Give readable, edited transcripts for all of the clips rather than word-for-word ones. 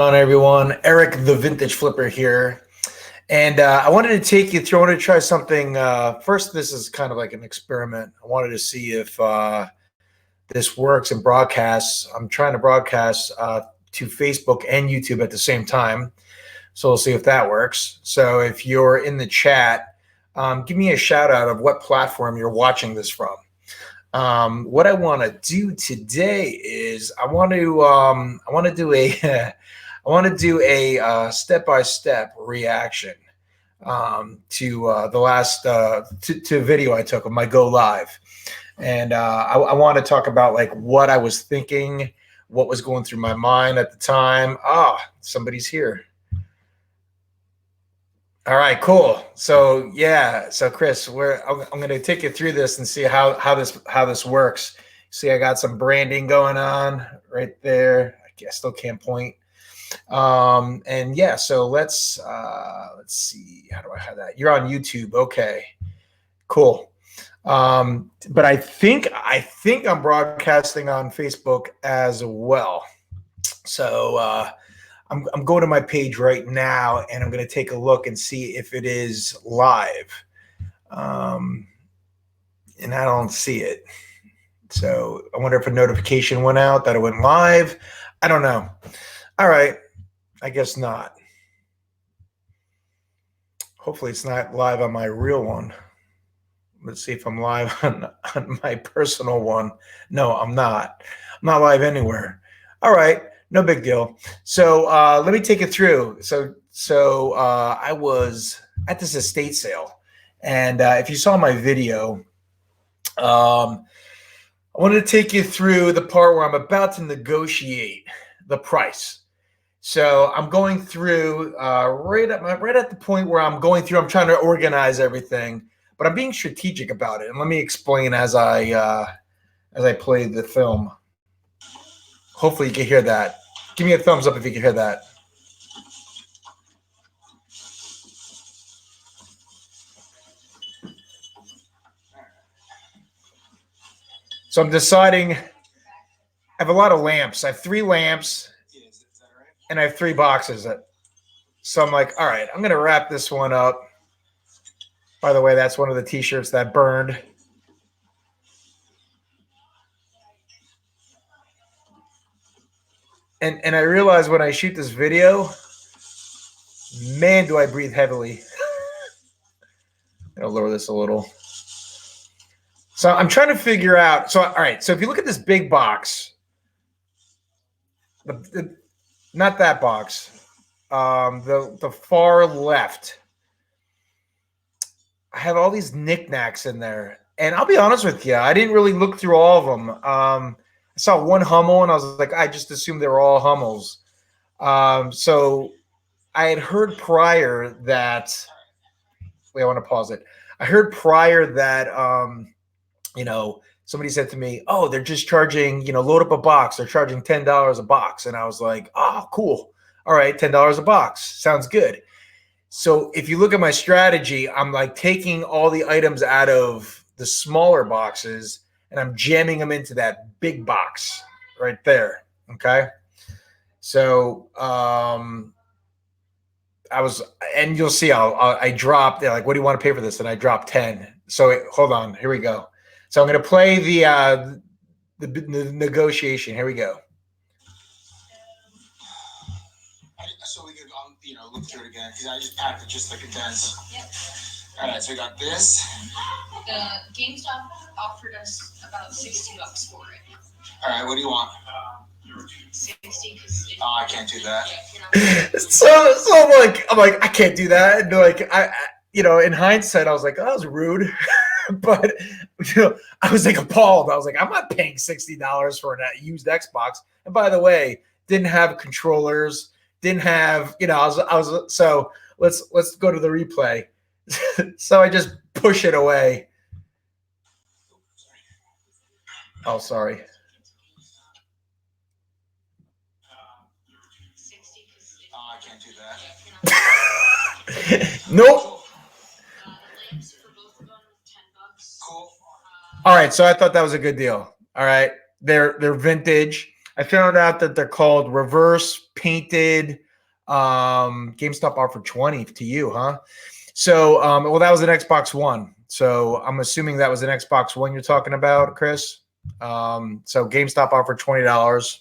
On everyone, Eric the Vintage Flipper here, and I wanted to take you through. I wanted to try something. First, this is kind of like an experiment. I wanted to see if this works in broadcasts. I'm trying to broadcast to Facebook and YouTube at the same time, so we'll see if that works. So if you're in the chat, give me a shout out of what platform you're watching this from. What I want to do today is I want to do a I want to do a step-by-step reaction to the last to video I took of my GoLive, and I want to talk about like what I was thinking, what was going through my mind at the time. Somebody's here. All right, cool. So yeah, so Chris, I'm going to take you through this and see how this works. See, I got some branding going on right there. I still can't point. And yeah, so let's see, how do I have that? You're on YouTube. Okay, cool. But I think I'm broadcasting on Facebook as well. So I'm going to my page right now and I'm going to take a look and see if it is live. And I don't see it. So I wonder if a notification went out that it went live. I don't know. All right, I guess not. Hopefully it's not live on my real one. Let's see if I'm live on my personal one. No, I'm not. I'm not live anywhere. All right, no big deal. So let me take it through. So I was at this estate sale, and if you saw my video, I wanted to take you through the part where I'm about to negotiate the price. So I'm going through right at the point where I'm trying to organize everything, but I'm being strategic about it. And let me explain as I play the film. Hopefully you can hear that. Give me a thumbs up if you can hear that. So I'm deciding. I have a lot of lamps. I have 3 lamps. And I have 3 boxes. So I'm like, all right, I'm going to wrap this one up. By the way, that's one of the t-shirts that burned. And I realized when I shoot this video, man, do I breathe heavily. I'll lower this a little. So I'm trying to figure out. So, all right. So if you look at this big box, not that box, the far left, I have all these knickknacks in there. And I'll be honest with you, I didn't really look through all of them. I saw one Hummel, and I was like, I just assumed they were all Hummels. So I had heard prior that, wait, I want to pause it. I heard prior that, somebody said to me, oh, they're just charging, load up a box. They're charging $10 a box. And I was like, oh, cool. All right, $10 a box. Sounds good. So if you look at my strategy, I'm like taking all the items out of the smaller boxes and I'm jamming them into that big box right there. Okay. So and you'll see, I dropped, they're like, what do you want to pay for this? And I dropped 10. So hold on, here we go. So I'm going to play the negotiation. Here we go. So we could, look through it again because I just packed it just like a dense. Yep. All right, so we got this. The GameStop offered us about $60 for it. All right, what do you want? 60. Oh, I can't do that. So I'm like, I can't do that. And like, in hindsight, I was like, oh, that was rude. But I was like appalled. I was like, I'm not paying $60 for a used Xbox. And by the way, didn't have controllers, didn't have, I was so let's go to the replay. So I just push it away. Oh, sorry. 60. Oh, I can't do that. Nope. Cool. All right, so I thought that was a good deal. All right, they're vintage. I found out that they're called reverse painted. GameStop offered 20 to you, huh? So, well, that was an Xbox One. So I'm assuming that was an Xbox One you're talking about, Chris. So GameStop offered $20.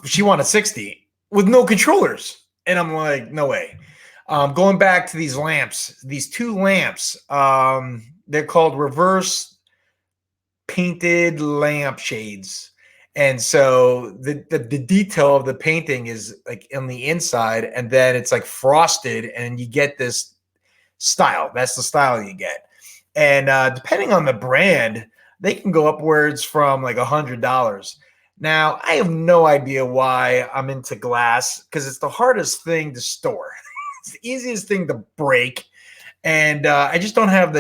She wanted 60 with no controllers. And I'm like, no way. Going back to these lamps, these two lamps, they're called reverse painted lamp shades. And so the detail of the painting is like on the inside, and then it's like frosted, and you get this style. That's the style you get. And depending on the brand, they can go upwards from like $100. Now, I have no idea why I'm into glass, because it's the hardest thing to store. It's the easiest thing to break. And I just don't have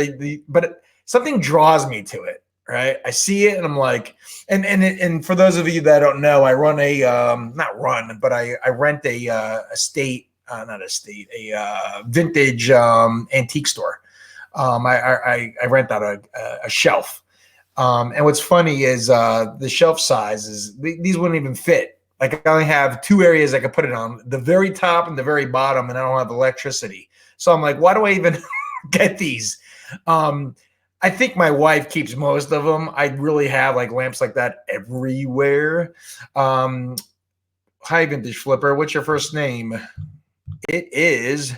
but something draws me to it, right? I see it and I'm like, and for those of you that don't know, I run but I rent a vintage antique store. I rent out a shelf. And what's funny is the shelf sizes, these wouldn't even fit. Like I only have two areas I could put it on, the very top and the very bottom, and I don't have electricity. So I'm like, why do I even get these? I think my wife keeps most of them. I really have like lamps like that everywhere. Hi, Vintage Flipper. What's your first name? It is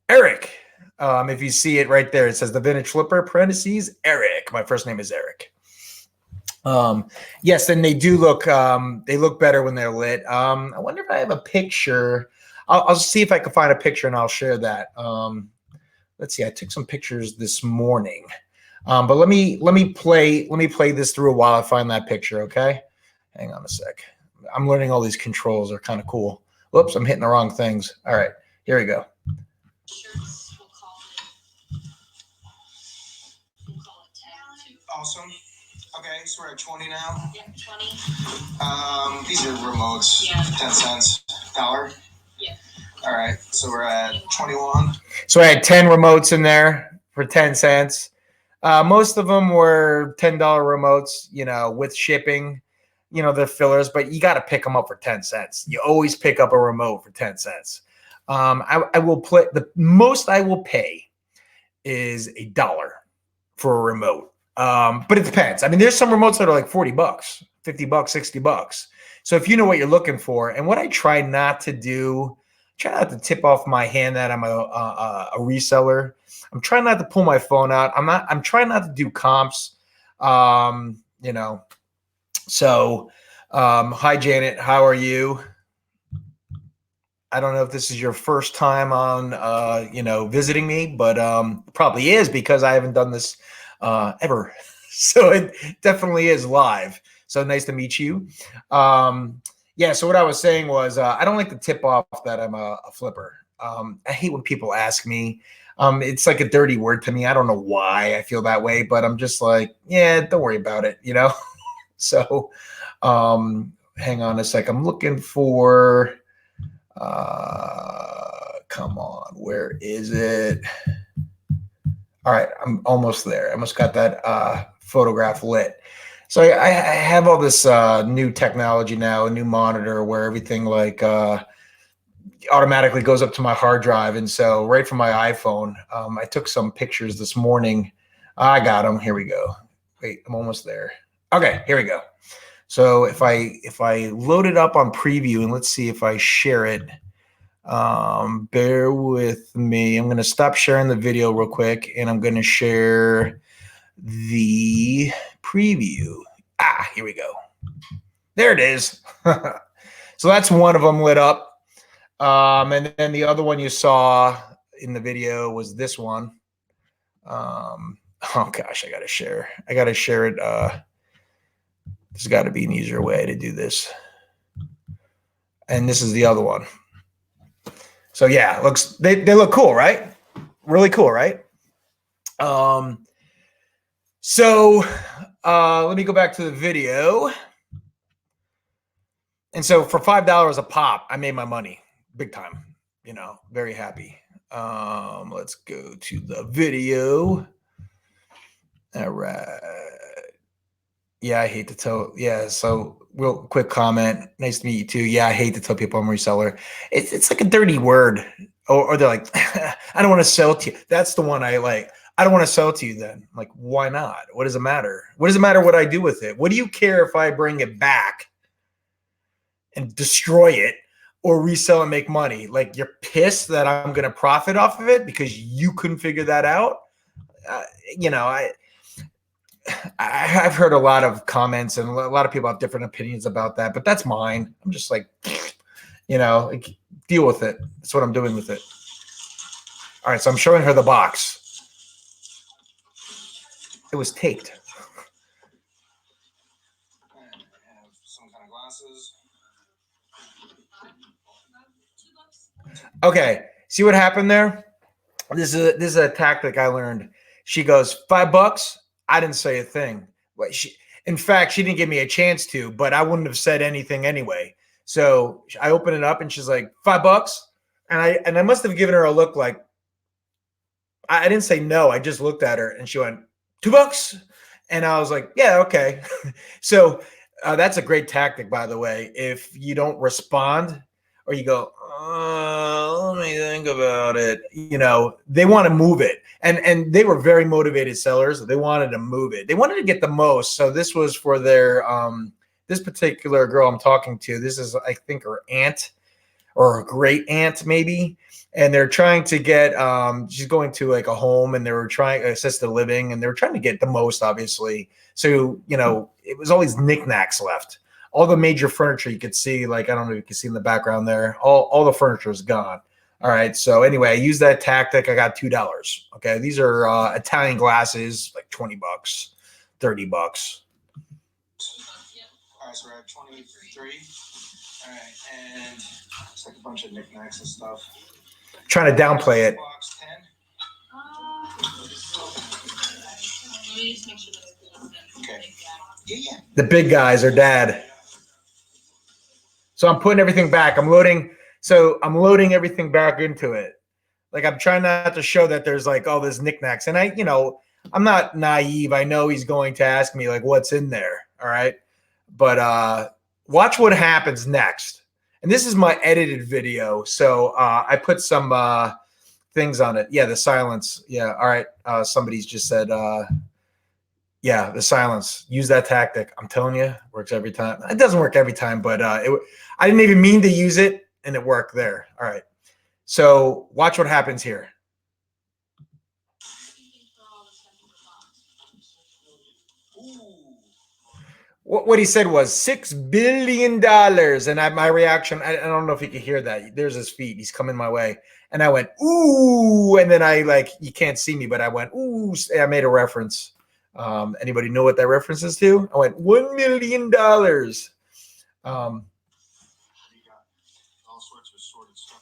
Eric. If you see it right there, it says the Vintage Flipper, parentheses, Eric. My first name is Eric. Yes, and they do look, they look better when they're lit. I wonder if I have a picture. I'll see if I can find a picture and I'll share that. Let's see. I took some pictures this morning. But let me play this through while I find that picture. Okay. Hang on a sec. I'm learning all these controls are kind of cool. Whoops. I'm hitting the wrong things. All right, here we go. Awesome. Okay, so we're at 20 now. Yeah, 20. These are remotes. Yeah. 10 cents. Dollar. Yeah. All right, so we're at 21. So I had 10 remotes in there for 10 cents. Most of them were $10 remotes, with shipping, the fillers, but you got to pick them up for 10 cents. You always pick up a remote for 10 cents. I will play, the most I will pay is $1 for a remote. But it depends. I mean, there's some remotes that are like $40, $50, $60. So if you know what you're looking for, and what I try not to do, try not to tip off my hand that I'm a reseller. I'm trying not to pull my phone out. I'm trying not to do comps. So, hi Janet, how are you? I don't know if this is your first time on, visiting me, but probably is, because I haven't done this ever. So it definitely is live. So nice to meet you. Yeah, so what I was saying was I don't like to tip off that I'm a flipper. I hate when people ask me. It's like a dirty word to me. I don't know why I feel that way, but I'm just like, yeah, don't worry about it, So hang on a sec. I'm looking for, come on, where is it? All right, I'm almost there. I almost got that photograph lit. So I have all this new technology now, a new monitor where everything like automatically goes up to my hard drive. And so right from my iPhone, I took some pictures this morning. I got them. Here we go. Wait, I'm almost there. Okay, here we go. So if I load it up on preview, and let's see if I share it. Bear with me. I'm going to stop sharing the video real quick, and I'm going to share the preview. Here we go. There it is. So that's one of them lit up. And then the other one you saw in the video was this one. Oh gosh, I got to share it. There's got to be an easier way to do this. And this is the other one. So yeah, they look cool, right? Really cool, right? So let me go back to the video. And so for $5 a pop, I made my money big time, very happy. Let's go to the video. All right. Yeah, I hate to tell. Yeah, so real quick comment. Nice to meet you too. Yeah, I hate to tell people I'm a reseller. It's like a dirty word, or they're like, I don't want to sell to you. That's the one I like. I don't want to sell to you. Then I'm like, why not? What does it matter? What does it matter what I do with it? What do you care if I bring it back and destroy it, or resell and make money? Like you're pissed that I'm going to profit off of it because you couldn't figure that out. Uh, you know, I've heard a lot of comments and a lot of people have different opinions about that, but that's mine. I'm just like, like, deal with it. That's what I'm doing with it. All right, so I'm showing her the box. It was taped. Some kind of glasses. Okay, see what happened there? This is a tactic I learned. She goes, $5. I didn't say a thing. In fact, she didn't give me a chance to, but I wouldn't have said anything anyway. So I open it up and she's like, $5. And I must have given her a look like, I didn't say no. I just looked at her and she went, $2. And I was like, yeah, okay. So that's a great tactic, by the way. If you don't respond or you go, let me think about it, they want to move it. And they were very motivated sellers. They wanted to move it. They wanted to get the most. So this was for their, this particular girl I'm talking to. This is, I think, her aunt or her great aunt, maybe. And they're trying to get, she's going to like a home and they were trying assisted living and they were trying to get the most, obviously. So, it was always knickknacks left. All the major furniture you could see, like, I don't know if you can see in the background there, all the furniture is gone. All right. So anyway, I used that tactic. I got $2. Okay. These are Italian glasses, like $20, $30. All right. So we're at 23. All right. And it's like a bunch of knickknacks and stuff. Trying to downplay it. Okay. The big guys are dad. So I'm putting everything back. I'm loading everything back into it. Like I'm trying not to show that there's like all this knickknacks. And I'm not naive. I know he's going to ask me like what's in there. All right. But watch what happens next. And this is my edited video. So I put some things on it. Yeah, the silence. Yeah. All right. Somebody's just said, yeah, the silence. Use that tactic. I'm telling you, works every time. It doesn't work every time, but I didn't even mean to use it, and it worked there. All right. So watch what happens here. What he said was $6 billion. And my reaction, I don't know if you could hear that. There's his feet. He's coming my way. And I went, ooh. And then you can't see me, but I went, ooh. I made a reference. Anybody know what that reference is to? I went, $1 million.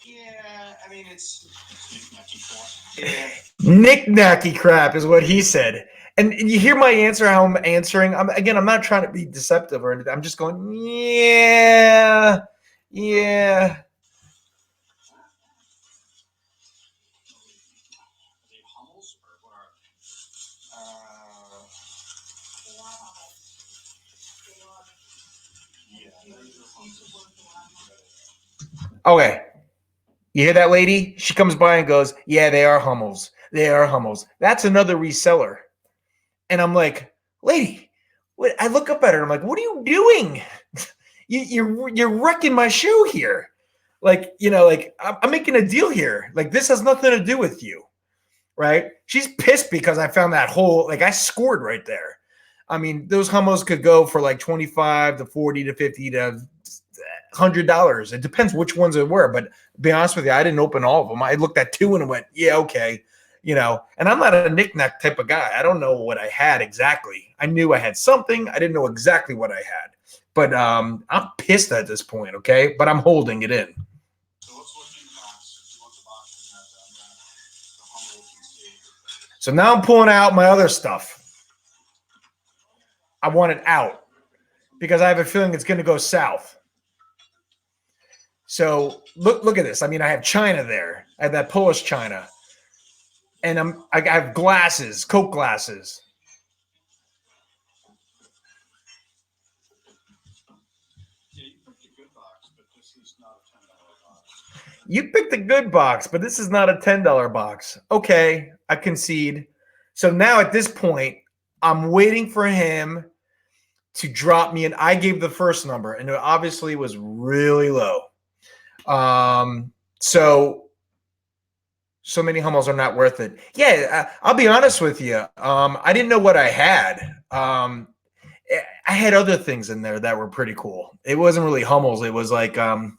Yeah, I mean, it's knick-knacky crap is what he said. And you hear my answer, how I'm answering. I'm not trying to be deceptive or anything. I'm just going, yeah. Okay. You hear that lady? She comes by and goes, yeah, they are Hummels. They are Hummels. That's another reseller. And I'm like, lady, what? I look up at her. I'm like, what are you doing? You're wrecking my show here. Like, I'm making a deal here. Like, this has nothing to do with you. Right? She's pissed because I found that hole. Like, I scored right there. I mean, those Hummels could go for like 25 to 40 to 50 to $100. It depends which ones it were. But to be honest with you, I didn't open all of them. I looked at two and went, yeah, okay. And I'm not a knick-knack type of guy. I don't know what I had exactly. I knew I had something. I didn't know exactly what I had. But I'm pissed at this point, okay? But I'm holding it in. So now I'm pulling out my other stuff. I want it out because I have a feeling it's going to go south. So look at this. I mean, I have China there. I have that Polish China. And I have glasses, Coke glasses. You picked a good box, but this is not a $10 box. Okay, I concede. So now at this point, I'm waiting for him to drop me, and I gave the first number, and it obviously was really low. So many Hummels are not worth it. Yeah, I'll be honest with you. I didn't know what I had. I had other things in there that were pretty cool. It wasn't really Hummels. It was like it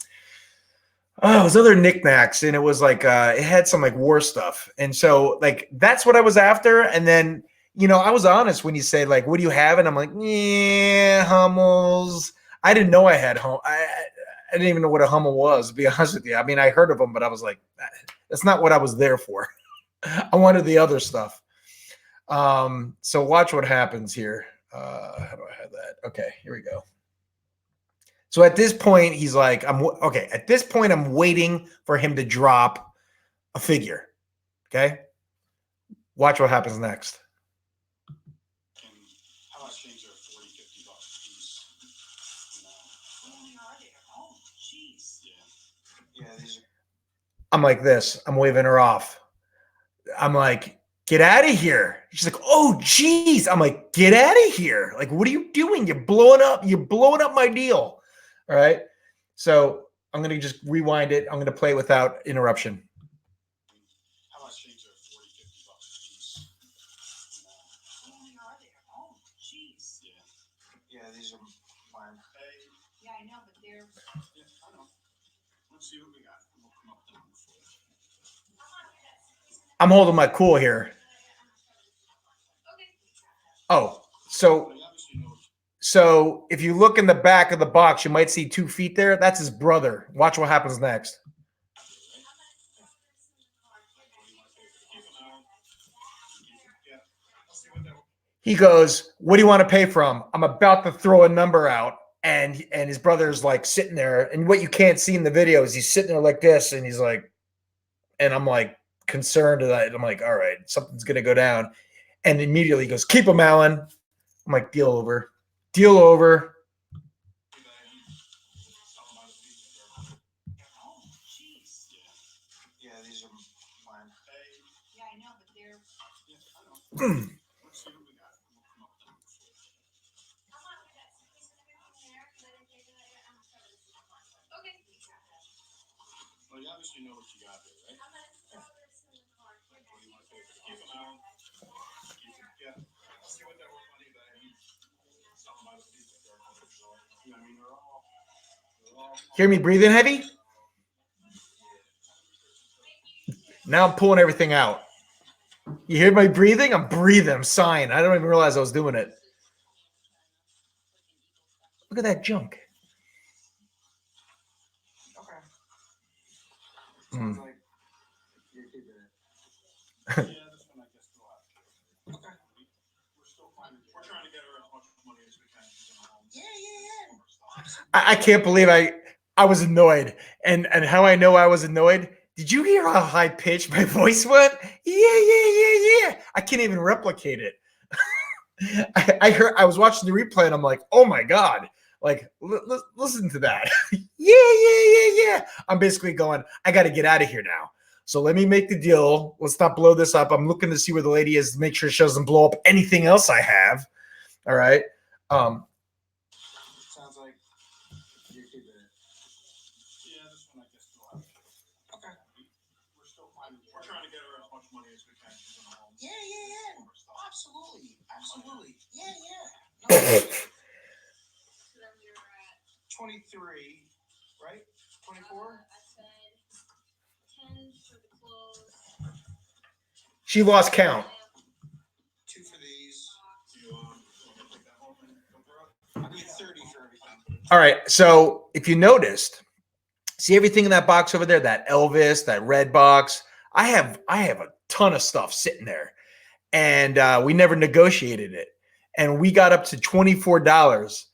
was other knickknacks, and it was like it had some like war stuff, and so like that's what I was after. And then I was honest when you say like, "What do you have?" And I'm like, "Yeah, Hummels." I didn't know I had Hummel. I didn't even know what a Hummel was, to be honest with you. I mean, I heard of them, but I was like, that's not what I was there for. I wanted the other stuff. So watch what happens here. How do I have that? Okay, here we go. So at this point, he's like, okay. At this point, I'm waiting for him to drop a figure. Okay. Watch what happens next. How much things are 40, $50 a piece? Oh, jeez. Yeah, these are. I'm like this. I'm waving her off. I'm like, get out of here. She's like, oh, geez. I'm like, get out of here. Like, what are you doing? You're blowing up my deal. All right. So I'm going to just rewind it. I'm going to play without interruption. How much things are 40, $50 a piece? Oh, jeez. Yeah, these are mine. Hey. Yeah, I know, but they're. Yeah, I know. Let's see what we got. We'll come up with the number for you. I'm holding my cool here. Oh, so if you look in the back of the box, you might see 2 feet there. That's his brother. Watch what happens next. He goes, what do you want to pay from? I'm about to throw a number out. And his brother's like sitting there. And what you can't see in the video is he's sitting there like this. And he's like, and I'm like concerned that I'm like, all right, something's going to go down. And immediately he goes, keep him, Alan. I'm like, deal over. Deal over. Oh, jeez. Yeah, these are mine. Hey. Yeah, I know, but they're. Yeah, I know. Let's see what we got. We'll come up with the number for you. Okay. Well, you obviously know what you got there, right? What do you want to pay for? Keep them out. Yeah. Let's see what that worth money that I need. Something by the piece of their culture. You know what I mean? They're all. Hear me breathing heavy? Now I'm pulling everything out. You hear my breathing? I'm breathing. I'm sighing. I don't even realize I was doing it. Look at that junk. Okay. Mm. Sounds like you're keeping it. Yeah, this one I guess we'll have to. Okay. We're still finding. We're trying to get her as much money as we can. Yeah. I can't believe I was annoyed. And how I know I was annoyed, did you hear how high pitched my voice went? Yeah. I can't even replicate it. I was watching the replay and I'm like, oh my God. Like, listen to that. Yeah. I'm basically going, I got to get out of here now. So let me make the deal. Let's not blow this up. I'm looking to see where the lady is to make sure she doesn't blow up anything else I have. All right. Sounds like you're keeping it. Yeah, this one I guess we'll have to. Okay. We're still finding. We're trying to get her as much money as we can. Yeah. Absolutely. Yeah. No. 23, right? 24? I said 10 for the clothes. She lost count. 2 for these. You want to take that home and go for it? I need 30 for everything. All right. So if you noticed, see everything in that box over there, that Elvis, that red box. I have a ton of stuff sitting there, and we never negotiated it, and we got up to $24.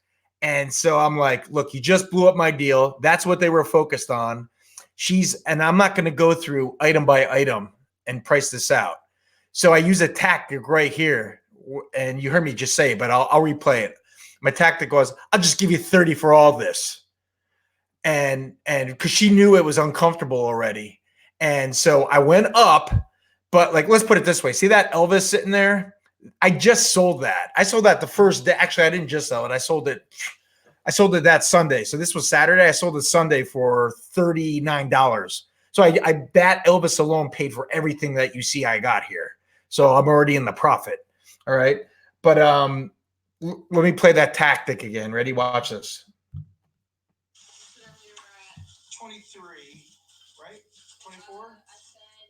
And so I'm like, look, you just blew up my deal. That's what they were focused on. And I'm not going to go through item by item and price this out. So I use a tactic right here, and you heard me just say it, but I'll replay it. My tactic was, I'll just give you 30 for all this. and because she knew it was uncomfortable already. And so I went up, but like, let's put it this way. See that Elvis sitting there? I just sold that. I sold that the first day. Actually, I didn't just sell it. I sold it that Sunday. So this was Saturday. I sold it Sunday for $39. So I that Elvis alone paid for everything that you see I got here. So I'm already in the profit. All right. But let me play that tactic again. Ready? Watch this. So then we were at 23, right? 24? I said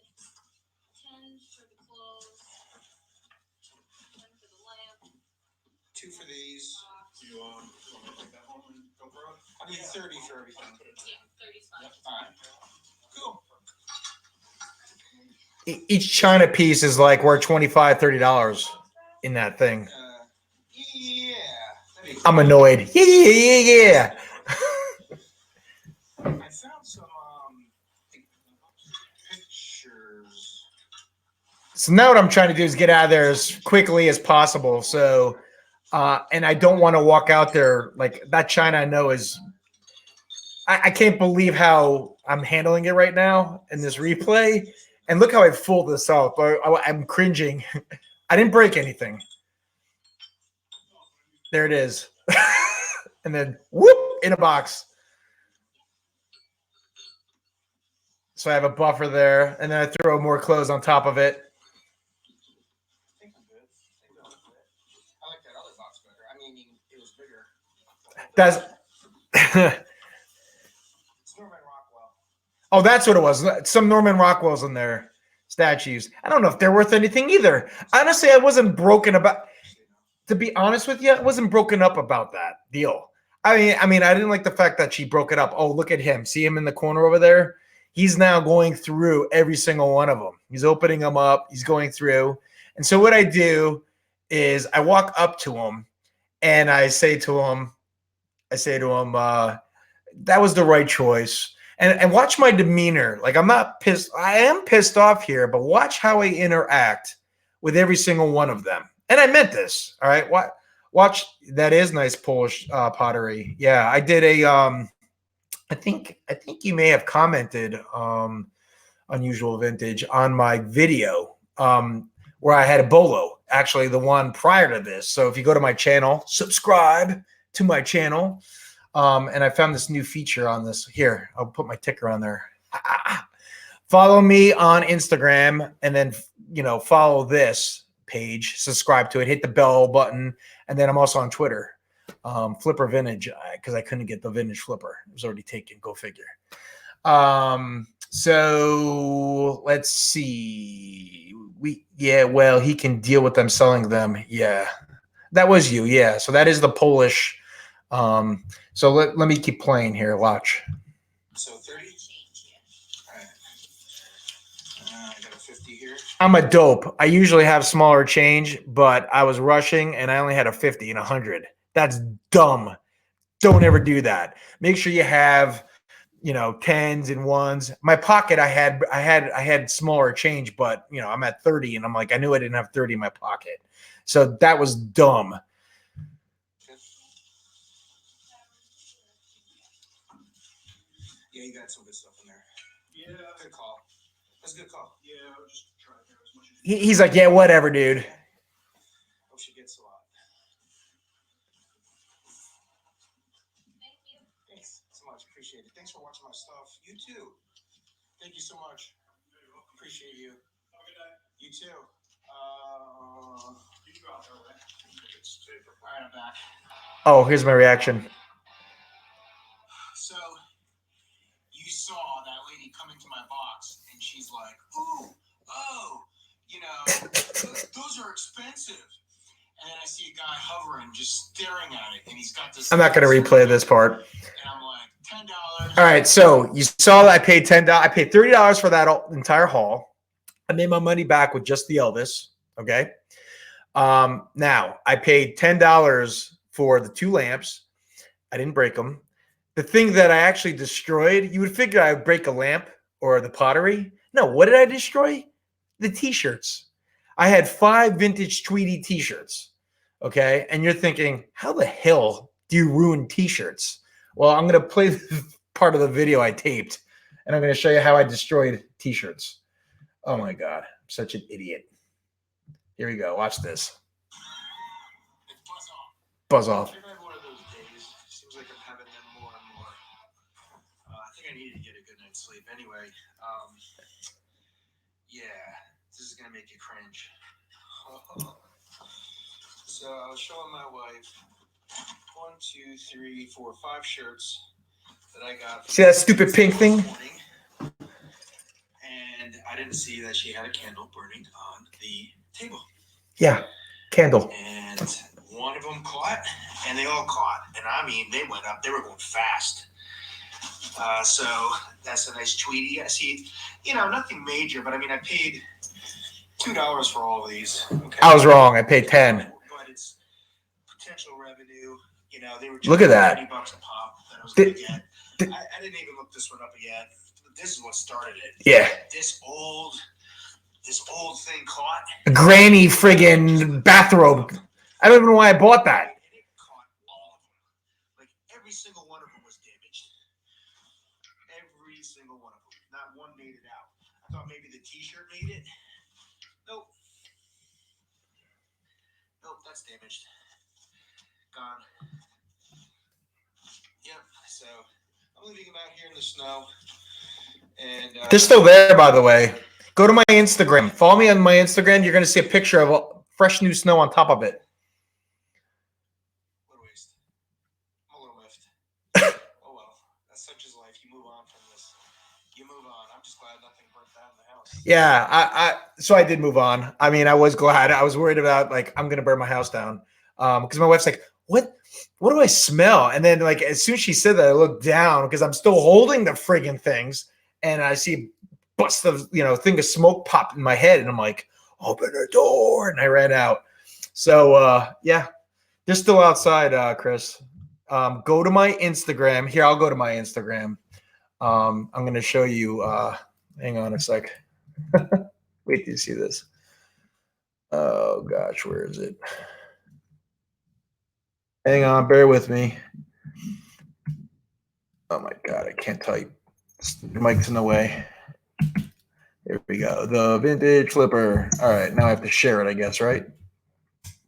10 for the clothes, 10 for the lamp, 2 for these. box. You want me to take that home and go for it? I need 30 for everything. Yeah, 30's fine. Yep. All right. Cool. Each China piece is like worth $25, $30 in that thing. Yeah. I'm annoyed. Yeah. I found some pictures. So now what I'm trying to do is get out of there as quickly as possible. So, and I don't want to walk out there like that. China I know is, I can't believe how I'm handling it right now in this replay. And look how I fooled this out. I'm cringing. I didn't break anything. There it is. And then whoop, in a box. So I have a buffer there, and then I throw more clothes on top of it. I think I'm good. I like that other box better. I mean, it was bigger. That's It's Norman Rockwell. oh, that's what it was. Some Norman Rockwell's in there, statues. I don't know if they're worth anything either. Honestly, I wasn't broken about. To be honest with you, I wasn't broken up about that deal. I mean, I didn't like the fact that she broke it up. Oh, look at him. See him in the corner over there? He's now going through every single one of them. He's opening them up. He's going through. And so what I do is I walk up to him and I say to him, that was the right choice. And watch my demeanor. Like, I'm not pissed. I am pissed off here, but watch how I interact with every single one of them. And I meant this. All right. Watch. That is nice Polish pottery. Yeah, I did a. I think you may have commented Unusual Vintage on my video where I had a bolo. Actually, the one prior to this. So if you go to my channel, subscribe to my channel. And I found this new feature on this. Here, I'll put my ticker on there. Follow me on Instagram, and then follow this page, subscribe to it, hit the bell button, and then I'm also on Twitter, Flipper Vintage, because I couldn't get the vintage flipper. It was already taken. Go figure. So let's see. Well, he can deal with them selling them. Yeah, that was you. Yeah, so that is the Polish. So let me keep playing here. Watch. So 30. All right. I got a 50 here. I'm a dope. I usually have smaller change, but I was rushing and I only had a 50 and 100. That's dumb. Don't ever do that. Make sure you have, tens and ones. My pocket, I had smaller change, but I'm at 30 and I'm like, I knew I didn't have 30 in my pocket. So that was dumb. Yeah, you got some good stuff in there. Yeah. Good call. That's a good call. Yeah, I'll just try to as much as you can. He's like, yeah, whatever, dude. Hope she gets a lot. Thank you. Thanks so much. Appreciate it. Thanks for watching my stuff. You too. Thank you so much. Appreciate you. Have a good night. You too. You can go out there, right? It's safer. All right, I'm back. Oh, here's my reaction. So, you saw that lady come into my box, and she's like, ooh, oh, those are expensive. And then I see a guy hovering, just staring at it, and he's got this. I'm not going to replay this part. And I'm like, $10. All right, so you saw that I paid $10. I paid $30 for that entire haul. I made my money back with just the Elvis. Okay. Now I paid $10 for the 2 lamps. I didn't break them. The thing that I actually destroyed, you would figure I would break a lamp or the pottery. No, what did I destroy? The t-shirts. I had 5 vintage Tweety t-shirts. Okay. And you're thinking, how the hell do you ruin t-shirts? Well, I'm going to play part of the video I taped, and I'm going to show you how I destroyed t-shirts. Oh my God, I'm such an idiot. Here we go. Watch this. Buzz off. I've had one of those days. Seems like I'm having them more and more. I think I need to get a good night's sleep anyway. Yeah, this is gonna make you cringe. So I was showing my wife 1, 2, 3, 4, 5 shirts that I got. See that stupid pink thing? And I didn't see that she had a candle burning on the table. Yeah, candle. And one of them caught, and they all caught. And I mean, they went up. They were going fast. So that's a nice Tweety. I see, nothing major, but I mean, I paid $2 for all of these. Okay? I was wrong. I paid 10. But it's potential revenue. They were Look at that. $30 a pop that I was going to get. I didn't even look this one up yet. This is what started it. Yeah. This old thing caught. A granny friggin' bathrobe. I don't even know why I bought that. And it caught all of them. Like every single one of them was damaged. Every single one of them. Not one made it out. I thought maybe the t-shirt made it. Nope. Nope, that's damaged. Gone. Yep. So I'm leaving them out here in the snow. And They're still there, by the way. Go to my Instagram. Follow me on my Instagram. You're going to see a picture of fresh new snow on top of it. What a waste. I'm a little miffed. Oh well. That's such is life. You move on from this. You move on. I'm just glad nothing burnt down in the house. Yeah, so I did move on. I mean, I was glad. I was worried about I'm going to burn my house down. Because my wife's like, what do I smell? And then as soon as she said that, I looked down because I'm still holding the friggin' things. And I see bust of, thing of smoke pop in my head. And I'm like, open the door. And I ran out. So, yeah, they're still outside, Chris. Go to my Instagram. Here, I'll go to my Instagram. I'm going to show you. Hang on a sec. Wait till you see this. Oh, gosh, where is it? Hang on. Bear with me. Oh, my God. I can't type. The mic's in the way. Here we go. The vintage flipper. All right. Now I have to share it, I guess, right?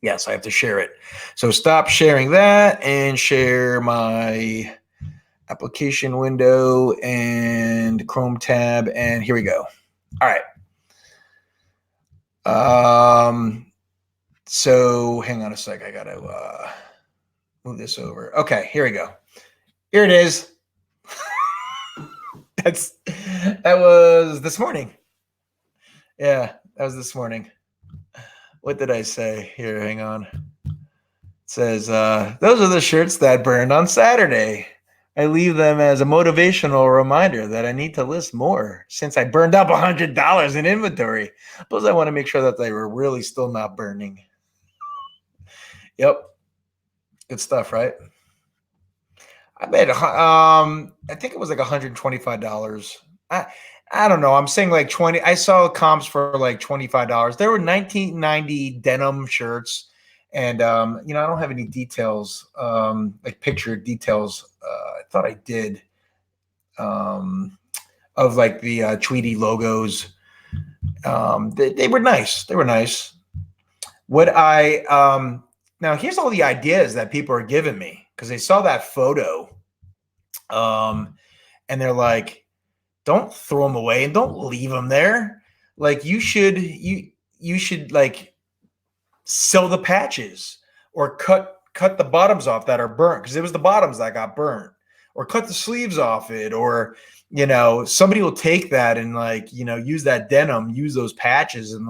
Yes, I have to share it. So stop sharing that and share my application window and Chrome tab. And here we go. All right. So hang on a sec. I got to move this over. Okay. Here we go. Here it is. That was this morning. Yeah, that was this morning. What did I say? Here, hang on. It says, those are the shirts that burned on Saturday. I leave them as a motivational reminder that I need to list more since I burned up $100 in inventory. Plus, I want to make sure that they were really still not burning. Yep. Good stuff, right? I made I think it was $125. I don't know. I'm saying 20. I saw comps for $25. There were 1990 denim shirts, and I don't have any details, picture details. I thought I did of the Tweety logos. They were nice. They were nice. Now here's all the ideas that people are giving me because they saw that photo. And they're like, don't throw them away and don't leave them there. You should sell the patches or cut the bottoms off that are burnt because it was the bottoms that got burnt, or cut the sleeves off it, or somebody will take that and use that denim, use those patches, and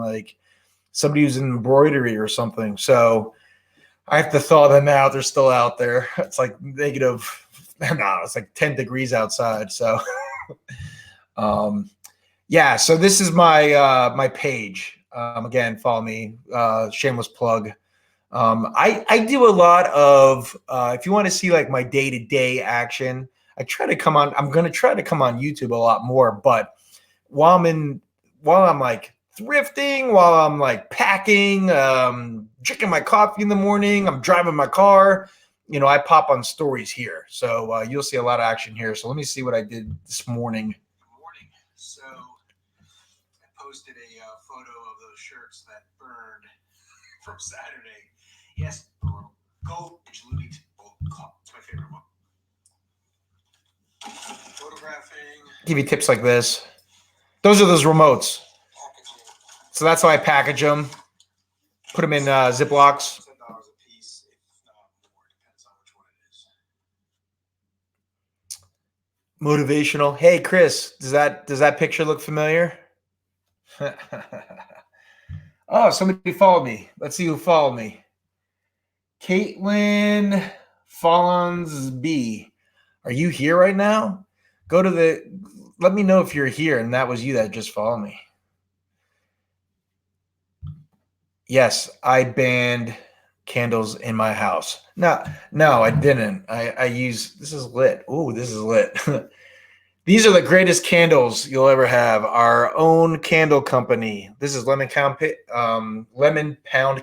somebody who's in embroidery or something. So I have to thaw them out. They're still out there. It's negative. No, it's 10 degrees outside. So, yeah. So this is my my page. Again, follow me. Shameless plug. I do a lot of. If you want to see my day-to-day action, I try to come on. I'm going to try to come on YouTube a lot more. But while I'm thrifting, while I'm packing, drinking my coffee in the morning, I'm driving my car. you know, I pop on stories here. So you'll see a lot of action here. So let me see what I did this morning. Good morning. So I posted a photo of those shirts that burned from Saturday. Yes, go. It's my favorite one. Photographing. Give you tips like this. Those are those remotes. Packaging. So that's how I package them. Put them in Ziplocs. $10 a piece, if not more. Depends on which one it is. Motivational. Hey, Chris, does that picture look familiar? Oh, somebody followed me. Let's see who followed me. Caitlin Follins. Are you here right now? Let me know if you're here and that was you that just followed me. Yes, I banned candles in my house. No, I didn't. I use, this is lit. Ooh, this is lit. These are the greatest candles you'll ever have. Our own candle company. This is lemon pound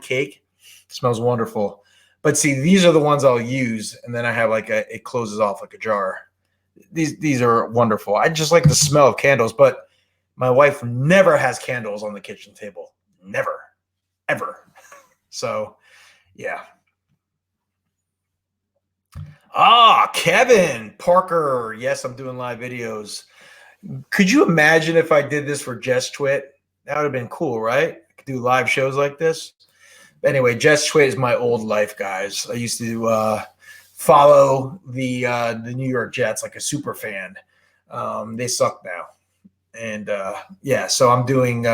cake. It smells wonderful. But see, these are the ones I'll use, and then I have like it closes off like a jar. These are wonderful. I just like the smell of candles, but my wife never has candles on the kitchen table. Never, ever. So, yeah. Kevin Parker. Yes, I'm doing live videos. Could you imagine if I did this for Just Twit? That would have been cool, right? I could do live shows like this. Anyway, Just Twit is my old life, guys. I used to follow the New York Jets like a super fan. They suck now. And yeah, so I'm doing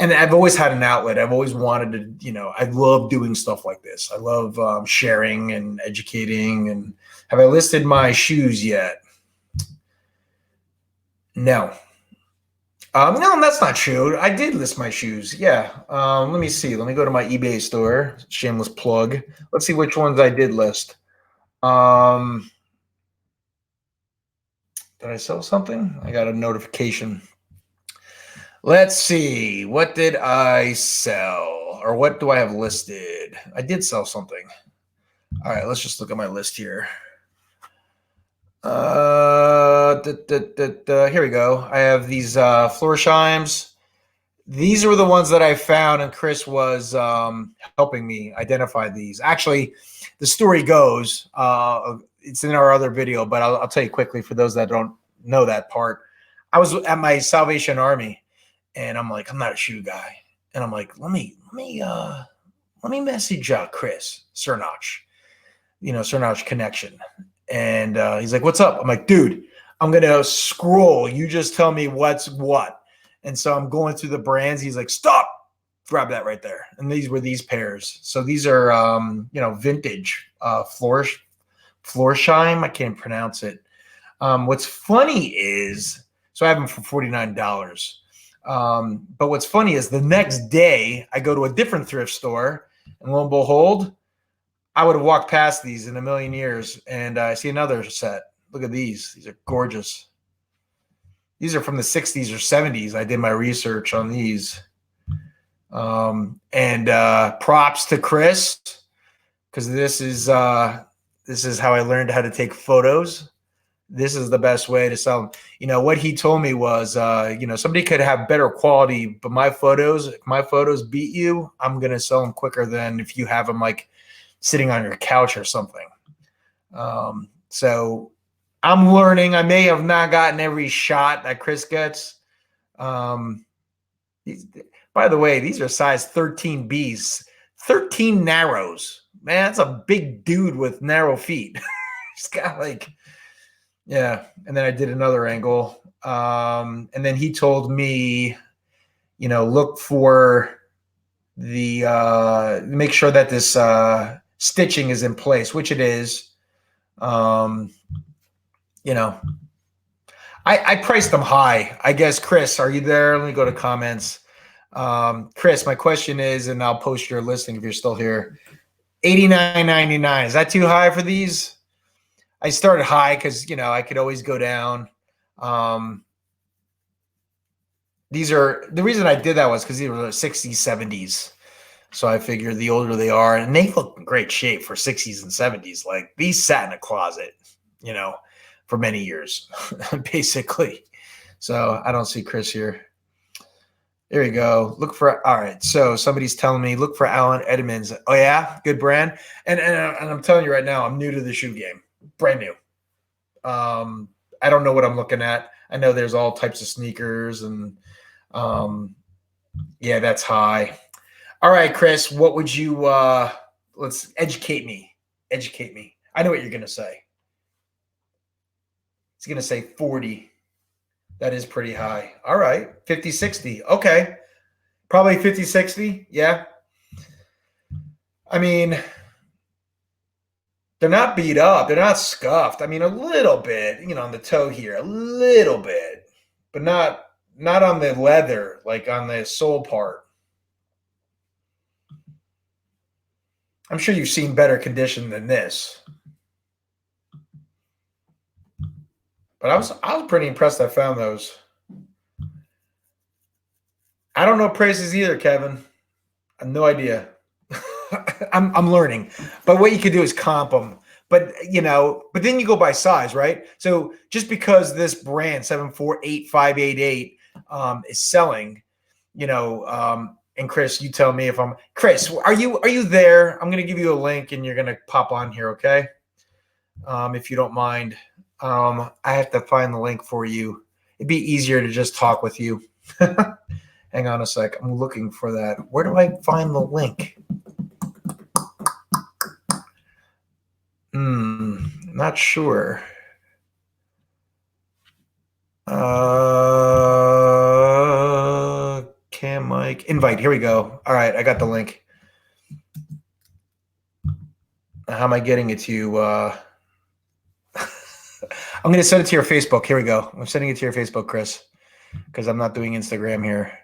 and I've always had an outlet. I've always wanted to, you know, I love doing stuff like this. I love sharing and educating. And have I listed my shoes yet? No. No, that's not true. I did list my shoes. Yeah. Let me see. Let me go to my eBay store. Shameless plug. Let's see which ones I did list. Did I sell something? I got a notification. Let's see. What did I sell? Or what do I have listed? I did sell something. All right, let's just look at my list here. Here we go. I have these Florsheims. These were the ones that I found, and Chris was helping me identify these. Actually, the story goes, it's in our other video, but I'll tell you quickly for those that don't know that part. I was at my Salvation Army, and I'm like, I'm not a shoe guy, and I'm like, let me message Chris Cernach, you know, Cernach Connection, and he's like, what's up? I'm like, dude, I'm gonna scroll. You just tell me what's what. And so I'm going through the brands. He's like, stop, grab that right there. And these were these pairs. So these are, you know, vintage Florsheim. I can't pronounce it. What's funny is, so I have them for $49. But what's funny is the next day I go to a different thrift store, and lo and behold, I would have walked past these in a million years, and I see another set. Look at these. These are gorgeous. These are from the 60s or 70s. I did my research on these. And props to Chris, because this is how I learned how to take photos. This is the best way to sell them. You know, what he told me was, you know, somebody could have better quality, but if my photos beat you, I'm going to sell them quicker than if you have them like sitting on your couch or something. So I'm learning. I may have not gotten every shot that Chris gets. By the way, these are size 13Bs, 13 narrows. Man, that's a big dude with narrow feet. He's got like, yeah. And then I did another angle. And then he told me, you know, look for the, make sure that this stitching is in place, which it is. You know, I priced them high. I guess, Chris, are you there? Let me go to comments. Chris, my question is, and I'll post your listing if you're still here, $89.99. Is that too high for these? I started high because, you know, I could always go down. These are, the reason I did that was because these were the 60s, 70s. So I figured the older they are, and they look in great shape for 60s and 70s. Like these sat in a closet, for many years, basically. So I don't see Chris here. There you go. All right. So somebody's telling me, look for Alan Edmonds. Oh yeah, good brand. And I'm telling you right now, I'm new to the shoe game, brand new. I don't know what I'm looking at. I know there's all types of sneakers, and yeah, that's high. All right, Chris, what would you? Let's educate me. Educate me. I know what you're gonna say. He's gonna say 40. That is pretty high. All right. 50, 60. Okay. Probably 50, 60. Yeah. I mean, they're not beat up. They're not scuffed. I mean, a little bit, on the toe here, a little bit, but not on the leather, like on the sole part. I'm sure you've seen better condition than this. But I was pretty impressed I found those. I don't know prices either, Kevin. I have no idea. I'm learning. But what you could do is comp them. But then you go by size, right? So just because this brand 748588 is selling, and Chris, you tell me if I'm Chris, are you there? I'm gonna give you a link and you're gonna pop on here, okay? If you don't mind. I have to find the link for you. It'd be easier to just talk with you. Hang on a sec. I'm looking for that. Where do I find the link? Not sure. Cam Mike. Invite. Here we go. All right. I got the link. How am I getting it to you? I'm going to send it to your Facebook. Here we go. I'm sending it to your Facebook, Chris, because I'm not doing Instagram here.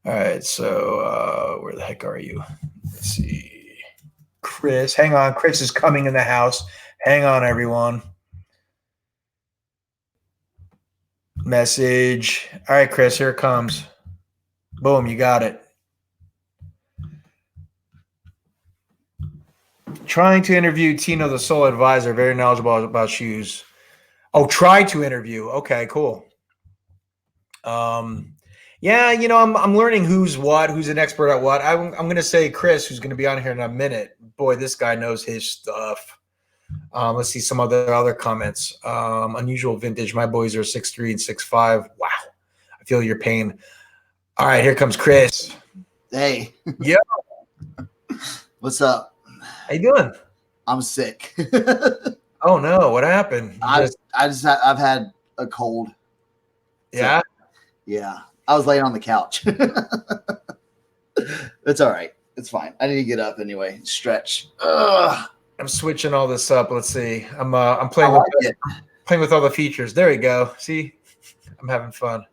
All right. So where the heck are you? Let's see. Chris, hang on. Chris is coming in the house. Hang on, everyone. Message. All right, Chris, here it comes. Boom, you got it. Trying to interview Tino, the sole advisor, very knowledgeable about shoes. Oh, try to interview. Okay, cool. Yeah, I'm learning who's an expert at what. I'm going to say Chris, who's going to be on here in a minute. Boy, this guy knows his stuff. Let's see some other comments. Unusual vintage. My boys are 6'3" and 6'5". Wow, I feel your pain. All right, here comes Chris. Hey. Yo. What's up? How you doing? I'm sick. Oh no, what happened? I've had a cold. Yeah. So, yeah. I was laying on the couch. It's all right. It's fine. I need to get up anyway. Stretch. Ugh. I'm switching all this up. Let's see. I'm playing with all the features. There you go. See, I'm having fun.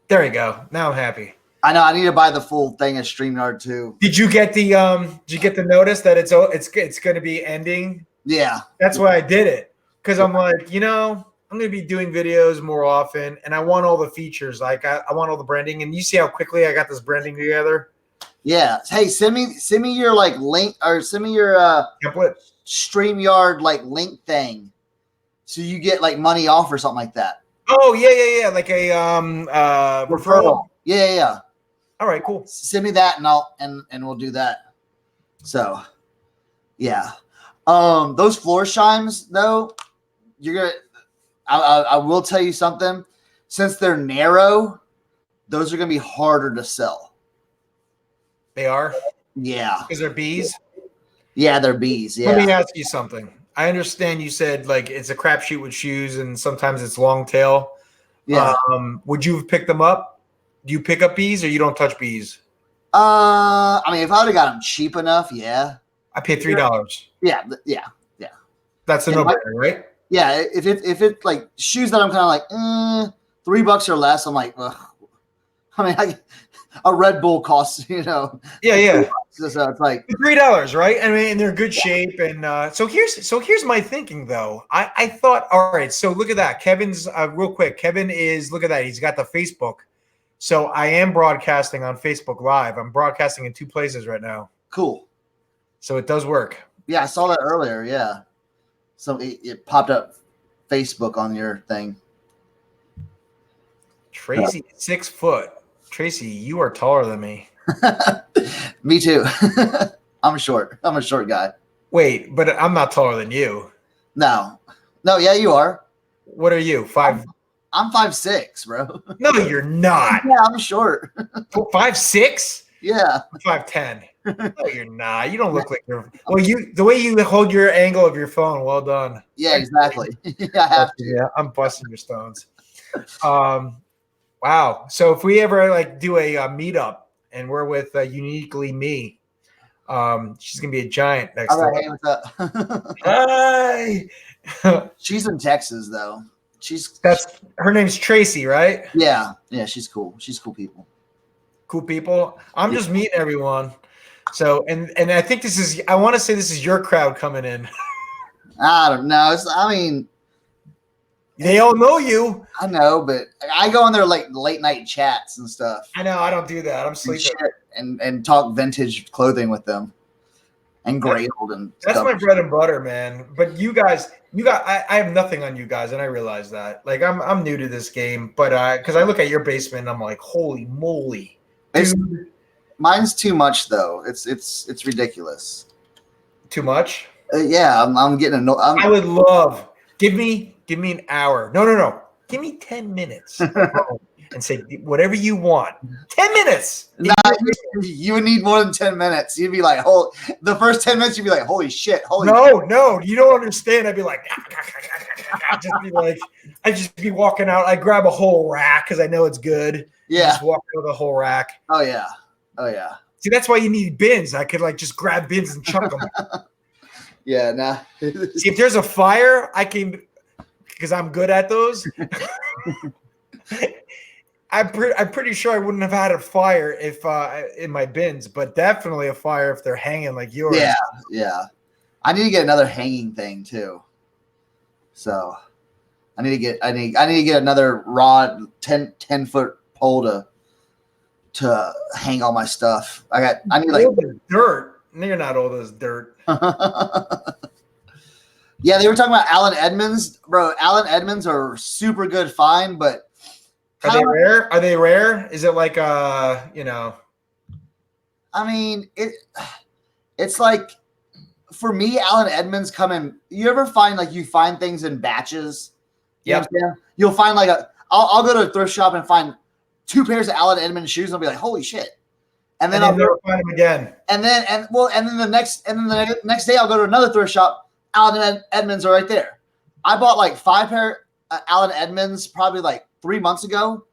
There you go. Now I'm happy. I know. I need to buy the full thing of StreamYard too. Did you get the notice that it's going to be ending? Yeah. That's why I did it, because I'm like, I'm going to be doing videos more often, and I want all the features. Like I want all the branding, and you see how quickly I got this branding together. Yeah. Hey, send me your link, or send me your template StreamYard link thing, so you get money off or something like that. Oh yeah, like a referral. Yeah. All right, cool. Send me that, and we'll do that. So, yeah. Those floor chimes though, I will tell you something. Since they're narrow, those are gonna be harder to sell. They are? Yeah. Because they're bees? Yeah, they're bees. Yeah. Let me ask you something. I understand you said it's a crapshoot with shoes and sometimes it's long tail. Yeah. Would you have picked them up? Do you pick up bees or you don't touch bees? I mean, if I would have got them cheap enough, yeah. I paid $3. Yeah. That's a no-brainer, right? Yeah. If it's shoes that I'm kind of $3 or less, I'm like, ugh. I mean, a Red Bull costs, Yeah. So it's like $3, right? I mean, and they're good shape. And so here's my thinking though. I thought, all right, so look at that. Kevin's real quick. Kevin look at that. He's got the Facebook. So I am broadcasting on Facebook Live. I'm broadcasting in 2 places right now. Cool. So it does work. Yeah, I saw that earlier. Yeah. So it popped up Facebook on your thing. Tracy, 6 foot. Tracy, you are taller than me. Me too. I'm short. I'm a short guy. Wait, but I'm not taller than you. No. Yeah, you are. What are you? 5? I'm 5'6", bro. No, you're not. Yeah, I'm short. 5'6"? Yeah. 5'10". No, you're not. You don't look like you're. Well, the way you hold your angle of your phone, well done. Yeah, exactly. I have to. Yeah, I'm busting your stones. Wow. So if we ever like do a meetup and we're with Uniquely Me, she's gonna be a giant next All right, time. hey, what's up? Hi. She's in Texas though. That's her name's Tracy, right? Yeah, she's cool. She's cool people. Cool people. I'm just meeting everyone. So and I think I want to say this is your crowd coming in. I don't know. They all know you. I know, but I go on there like late night chats and stuff. I know. I don't do that. I'm And sleeping. shit and talk vintage clothing with them and Grailed and That's stuff. my bread and butter, man. But you guys, I have nothing on you guys, and I realize that. Like I'm new to this game, but because I look at your basement, and I'm like, holy moly, dude. Mine's too much though. It's ridiculous. Too much. Yeah, I'm getting annoyed. I would love give me an hour. No. Give me 10 minutes and say whatever you want. 10 minutes. Nah, you would need more than 10 minutes. You'd be like, the first 10 minutes, you'd be like, holy shit. No, you don't understand. I'd be like, I'd just be walking out. I grab a whole rack because I know it's good. Yeah. Just walk out with a whole rack. Oh yeah. See, that's why you need bins. I could like just grab bins and chuck them. Yeah, nah. See, if there's a fire, I can, because I'm good at those. I'm pretty sure I wouldn't have had a fire if in my bins, but definitely a fire if they're hanging like yours. Yeah. I need to get another hanging thing too. So I need to get another rod 10-foot pole to hang all my stuff. I need like old as dirt. No, you're not old as dirt. Yeah, they were talking about Allen Edmonds, bro. Allen Edmonds are super good find, but Are they rare? Is it like I mean, it's like for me, Allen Edmonds come in. You ever find like you find things in batches? You know what I'm saying? You'll find like I'll go to a thrift shop and find 2 pairs of Allen Edmonds shoes and I'll be like, holy shit. And then I'll never find them again. And then the next day I'll go to another thrift shop. Allen Edmonds are right there. I bought like 5 pair Allen Edmonds probably like 3 months ago.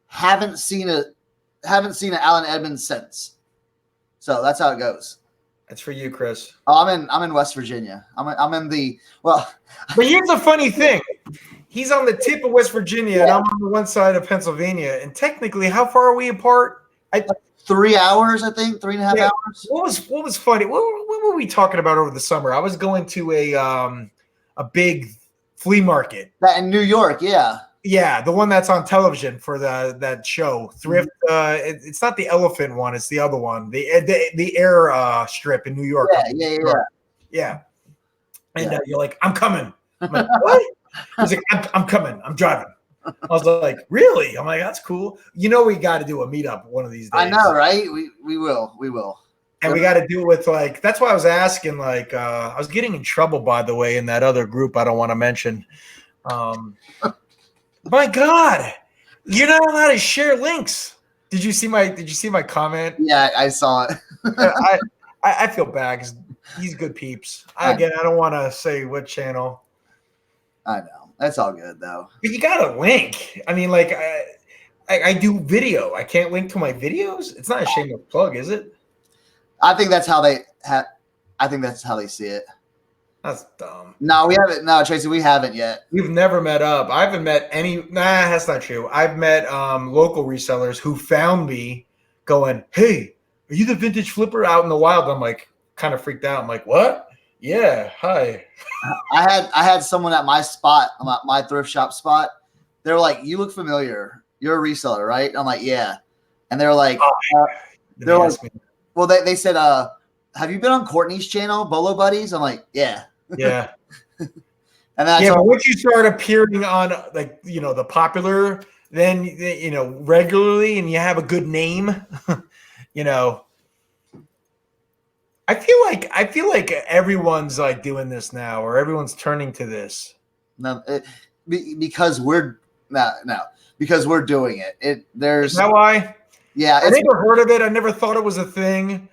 Haven't seen an Allen Edmonds since. So that's how it goes. That's for you, Chris. Oh, I'm in West Virginia. I'm in the well. But here's the funny thing. He's on the tip of West Virginia, and I'm on the one side of Pennsylvania. And technically, how far are we apart? 3 hours, I think, 3.5 hours. What was funny? What were we talking about over the summer? I was going to a big flea market. That in New York, yeah. Yeah, the one that's on television for that show, Thrift. It's not the elephant one; it's the other one, the air strip in New York. Yeah. And you're like, I'm coming. I'm like, what? He's like, I'm coming. I'm driving. I was like, really? I'm like, that's cool. We got to do a meetup one of these days. I know, right? We will. And we got to do it with like. That's why I was asking. Like, I was getting in trouble, by the way, in that other group I don't want to mention. My God, you're not allowed to share links. Did you see my comment? Yeah, I saw it. I feel bad because he's good peeps. I don't want to say what channel. I know. That's all good though. But you got to link. I mean, like I do video. I can't link to my videos. It's not a shameless plug, is it? I think that's how they see it. That's dumb. No, we haven't. No, Tracy, we haven't yet. We've never met up. I haven't met any. Nah, that's not true. I've met local resellers who found me going, "Hey, are you the vintage flipper out in the wild?" I'm like, kind of freaked out. I'm like, "What? Yeah, hi." I had someone at my spot, my thrift shop spot. They were like, "You look familiar. You're a reseller, right?" I'm like, "Yeah," and they were like, "Well, they said, have you been on Courtney's channel, Bolo Buddies? I'm like, yeah. Yeah. And that's Yeah, all. but once you start appearing on like the popular, then regularly, and you have a good name, you know. I feel like everyone's like doing this now, or everyone's turning to this. No, because we're because we're doing it. Is There's that why? yeah. I It's, never heard of it. I never thought it was a thing.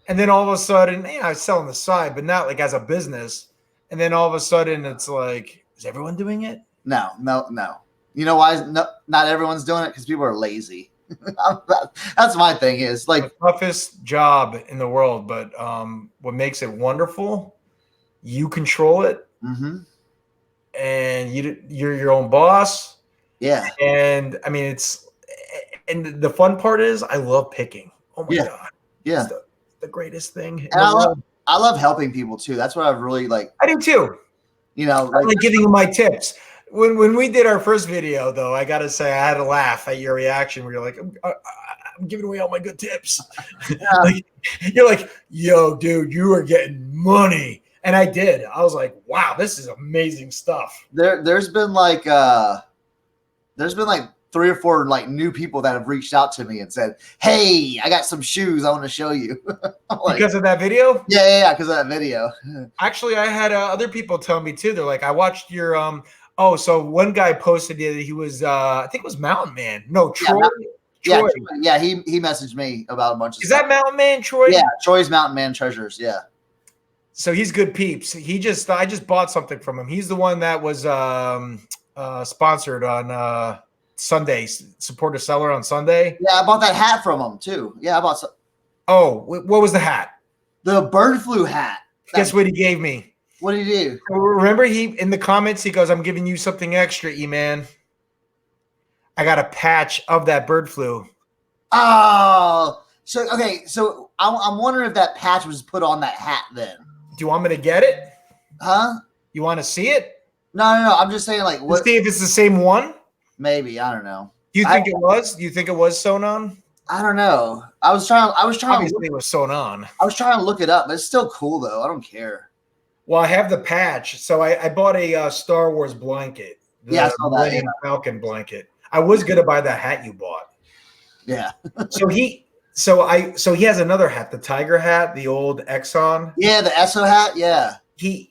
And then all of a sudden, I was selling the side, but not like as a business. And then all of a sudden, it's like, is everyone doing it? no. You know why? No, not everyone's doing it because people are lazy. That's my thing. Is like The toughest job in the world, but what makes it wonderful, you control it, mhm. and you're your own boss. Yeah. And I mean, and the fun part is, I love picking. Oh my God, Yeah. it's the greatest thing in And the world. I love helping people too. That's what I've really like. I do too. I Like giving you my tips. When we did our first video, though, I gotta say I had to laugh at your reaction where you're like, I'm giving away all my good tips. Like, you're like, yo, dude, you are getting money. And I did. I was like, wow, this is amazing stuff. There's been like 3 or 4 like new people that have reached out to me and said, "Hey, I got some shoes I want to show you." Like, Because of that video? yeah, because of that video. Actually, I had other people tell me too. They're like, I watched your so one guy posted that he was I think it was Mountain Man. No, Troy. Troy. Yeah, he messaged me about a bunch of Is stuff. that Mountain Man, Troy? Yeah, Troy's Mountain Man Treasures. Yeah. So he's good peeps. I just bought something from him. He's the one that was sponsored on Sunday. Support a seller on Sunday. Yeah, I bought that hat from him too. Yeah, I bought Oh, what was the hat? the bird flu hat. Guess what he gave me? What did he do? Remember, he in the comments he goes, "I'm giving you something extra, E-Man." I got a patch of that bird flu. Oh, so okay. So I'm wondering if that patch was put on that hat then. Do you want me to get it? Huh? You want to see it? No. I'm just saying, like, Let's what? see if it's the same one. Maybe I don't know. Do you think it was? Do you think it was sewn on? I don't know. I was trying. Obviously, it was sewn on. I was trying to look it up, but it's still cool though. I don't care. Well, I have the patch, so I bought a Star Wars blanket. Yeah, I saw that, Millennium Falcon blanket. I was gonna buy that hat you bought. Yeah. So he has another hat, the tiger hat, the old Exxon. Yeah, the ESO hat. Yeah. He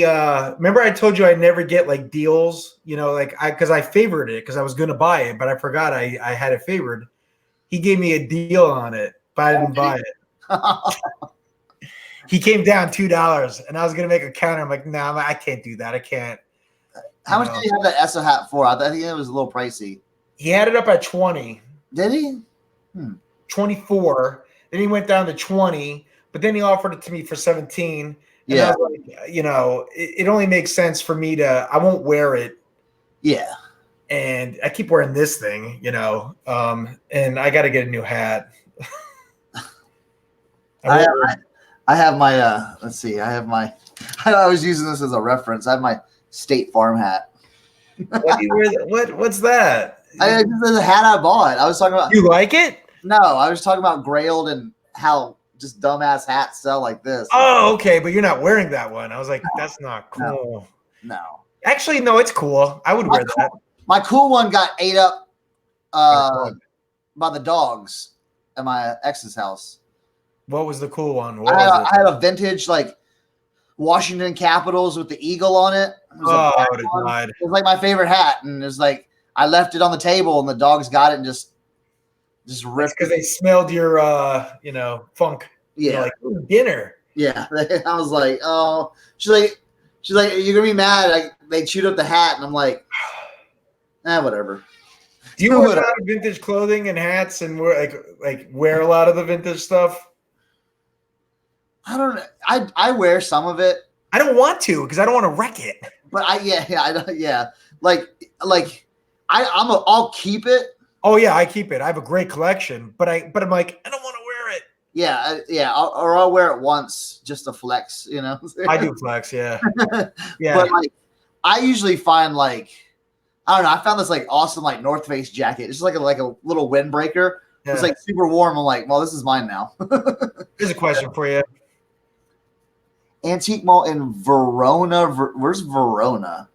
remember I told you I never get like deals, like because I favored it because I was gonna buy it, but I forgot I had it favored. He gave me a deal on it, but I didn't buy it. He came down $2, and I was gonna make a counter. I'm like, no, I can't do that. I can't. How much did you have that ESO hat for? I think it was a little pricey. He had it up at 20. Did he? 24. Then he went down to 20, but then he offered it to me for 17. And Yeah. I was like, it only makes sense for me I won't wear it. Yeah. And I keep wearing this thing, and I got to get a new hat. I have my let's see. I was using this as a reference. I have my State Farm hat. What's that? This is a hat I bought. I was talking about. You like it? No, I was talking about Grailed and how just dumbass hats sell like this. Oh, okay, but you're not wearing that one. I was like, that's not cool. No. Actually, no, it's cool. I would wear that. My cool one got ate up by the dogs at my ex's house. What was the cool one? I had a vintage like Washington Capitals with the eagle on it. It was, I would have died. it was like my favorite hat, and it was like I left it on the table, and the dogs got it and just ripped. Because they smelled your, funk. Yeah, They're like, ooh, dinner. yeah. I was like, oh, she's like, you're gonna be mad. Like they chewed up the hat, and I'm like, whatever. Do you wear a lot of vintage clothing and hats, and wear a lot of the vintage stuff? I don't know. I wear some of it. I don't want to because I don't want to wreck it. But I'll keep it. Oh yeah, I keep it. I have a great collection, but I'm like, I don't want to wear it. Yeah. I'll wear it once just to flex. I do flex, yeah. Yeah. But like, I usually find like, I don't know. I found this like awesome like North Face jacket. It's just like a little windbreaker. Yeah. It's like super warm. I'm like, well, this is mine now. Here's a question for you. antique mall in Verona. Where's Verona?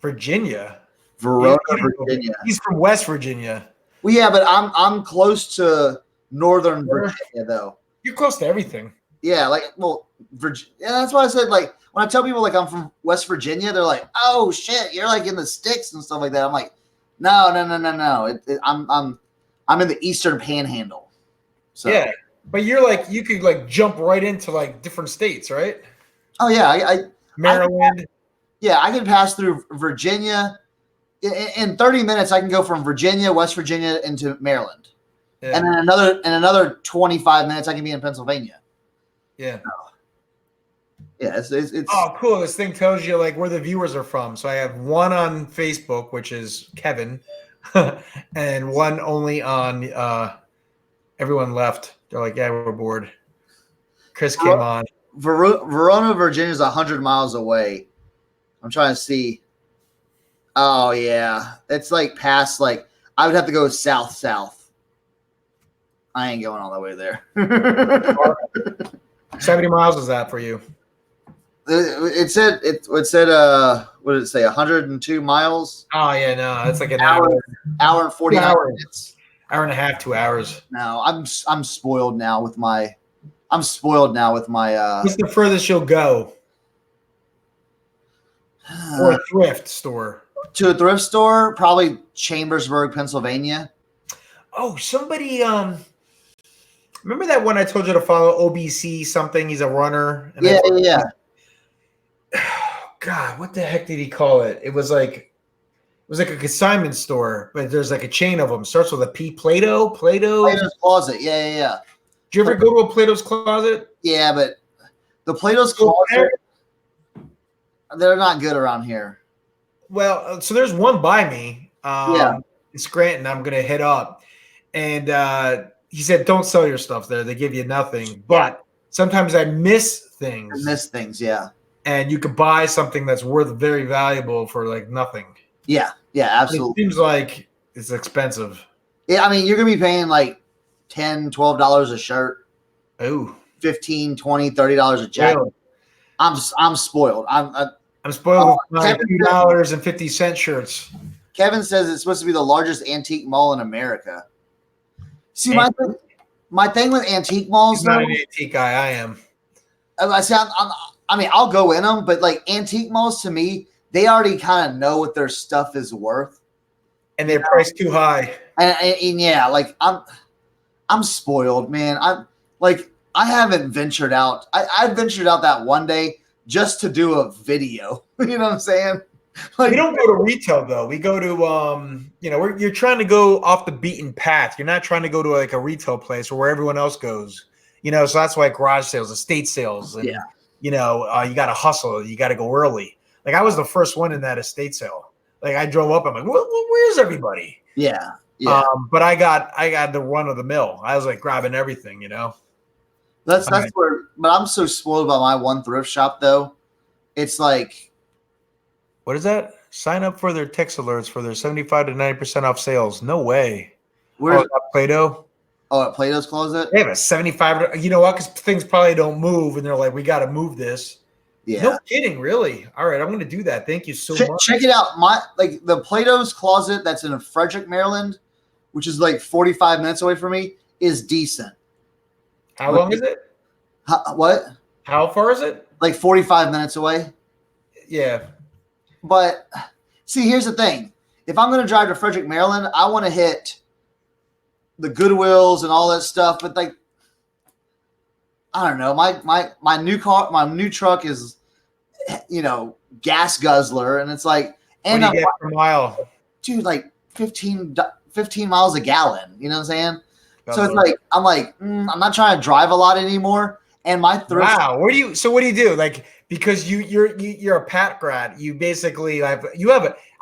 Virginia. Verona, You don't know. Virginia. He's from West Virginia. Well, yeah, but I'm close to Northern Sure. Virginia, though. You're close to everything. Yeah, like, well, Virginia. Yeah, that's why I said, like, when I tell people like I'm from West Virginia, they're like, "Oh shit, you're like in the sticks and stuff like that." I'm like, "No. I'm in the Eastern Panhandle." So Yeah, but you're like you could like jump right into like different states, right? oh yeah, Maryland. I can pass through Virginia in 30 minutes. I can go from Virginia, West Virginia, into Maryland, Yeah. and then another 25 minutes I can be in Pennsylvania. Yeah. Yeah, it's Oh, cool. This thing tells you like where the viewers are from. So I have one on Facebook, which is Kevin, and one only on everyone left. They're like, yeah, we're bored. Chris came on. Verona, Virginia is 100 miles away. I'm trying to see. Oh yeah, it's like past like I would have to go south. I ain't going all the way there. 70 miles is that for you? It said what did it say? 102 miles. Oh yeah, no, that's like an hour and 49 hours. minutes. Hour and a half, 2 hours. No, I'm spoiled now with my. What's the furthest you'll go? Or a thrift store. To a thrift store, probably Chambersburg, Pennsylvania. Oh, somebody remember that one I told you to follow, OBC something? He's a runner. And Yeah. God, what the heck did he call it? It was like a consignment store, but there's like a chain of them. Starts with a P. Plato's Closet. Yeah. Did you ever go to a Plato's Closet? Yeah, but the Plato's Closet, they're not good around here. Well, so there's one by me. Yeah. In Scranton, I'm gonna hit up, and he said, "Don't sell your stuff there; they give you nothing." But sometimes I miss things. Yeah. And you could buy something that's worth very valuable for like nothing. Yeah, absolutely. It seems like it's expensive. Yeah, I mean, you're gonna be paying like $10, $12 a shirt. Oh, $15, $20, $30 a jacket. Really? I'm spoiled. I'm spoiled with my $2.50 shirts. Kevin says it's supposed to be the largest antique mall in America. See, my thing with antique malls. He's not an antique guy. I am. I mean, I'll go in them, but like antique malls to me, they already kind of know what their stuff is worth, and they're priced too high. And yeah, like I'm spoiled, man. I haven't ventured out. I ventured out that one day just to do a video. You know what I'm saying? Like, we don't go to retail though. We go to you're trying to go off the beaten path. You're not trying to go to like a retail place or where everyone else goes. So that's why garage sales, estate sales, and you got to hustle. You got to go early. Like I was the first one in that estate sale. Like I drove up. I'm like, where's everybody? Yeah. But I got the run of the mill. I was like grabbing everything. That's where. But I'm so spoiled by my one thrift shop though. It's like, what is that? Sign up for their text alerts for their 75 to 90% off sales. No way. Where's Plato? Oh, at Plato's Closet? They have a 75. You know what? Because things probably don't move, and they're like, we got to move this. Yeah. No kidding, really. All right, I'm going to do that. Thank you so much. Check it out. The Plato's Closet that's in Frederick, Maryland, which is like 45 minutes away from me, is decent. How long is it? What? How far is it? Like 45 minutes away. Yeah. But see, here's the thing. If I'm going to drive to Frederick, Maryland, I want to hit the Goodwills and all that stuff. But like, I don't know. My new truck is, gas guzzler, and it's like, and what do you get per mile? Dude, like 15 miles a gallon. You know what I'm saying? So it's like I'm I'm not trying to drive a lot anymore. And my thrift. Wow. What do you do? Like, because you're a Pat grad, you basically I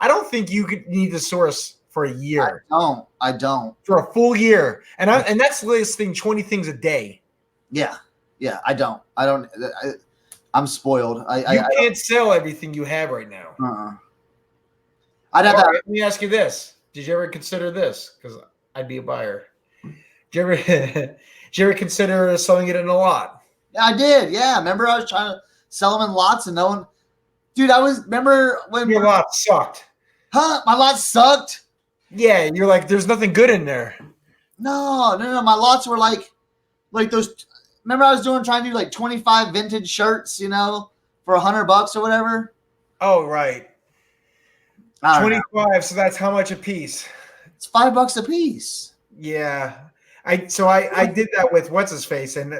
don't think you could need to source for a year. I don't. For a full year. And that's listing 20 things a day. Yeah. I don't. I'm spoiled. You can't sell everything you have right now. I'd have Let me ask you this. Did you ever consider this? Because I'd be a buyer. Did you ever consider selling it in a lot? Yeah, I did. Yeah, remember I was trying to sell them in lots and no one. Dude, remember when Your lot sucked. my lot sucked. Yeah, you're like, there's nothing good in there. No. My lots were like those. Remember I was trying to do like 25 vintage shirts, for $100 or whatever. Oh, right. I don't know. 25. So that's how much a piece? It's $5 a piece. Yeah. I did that with what's his face, and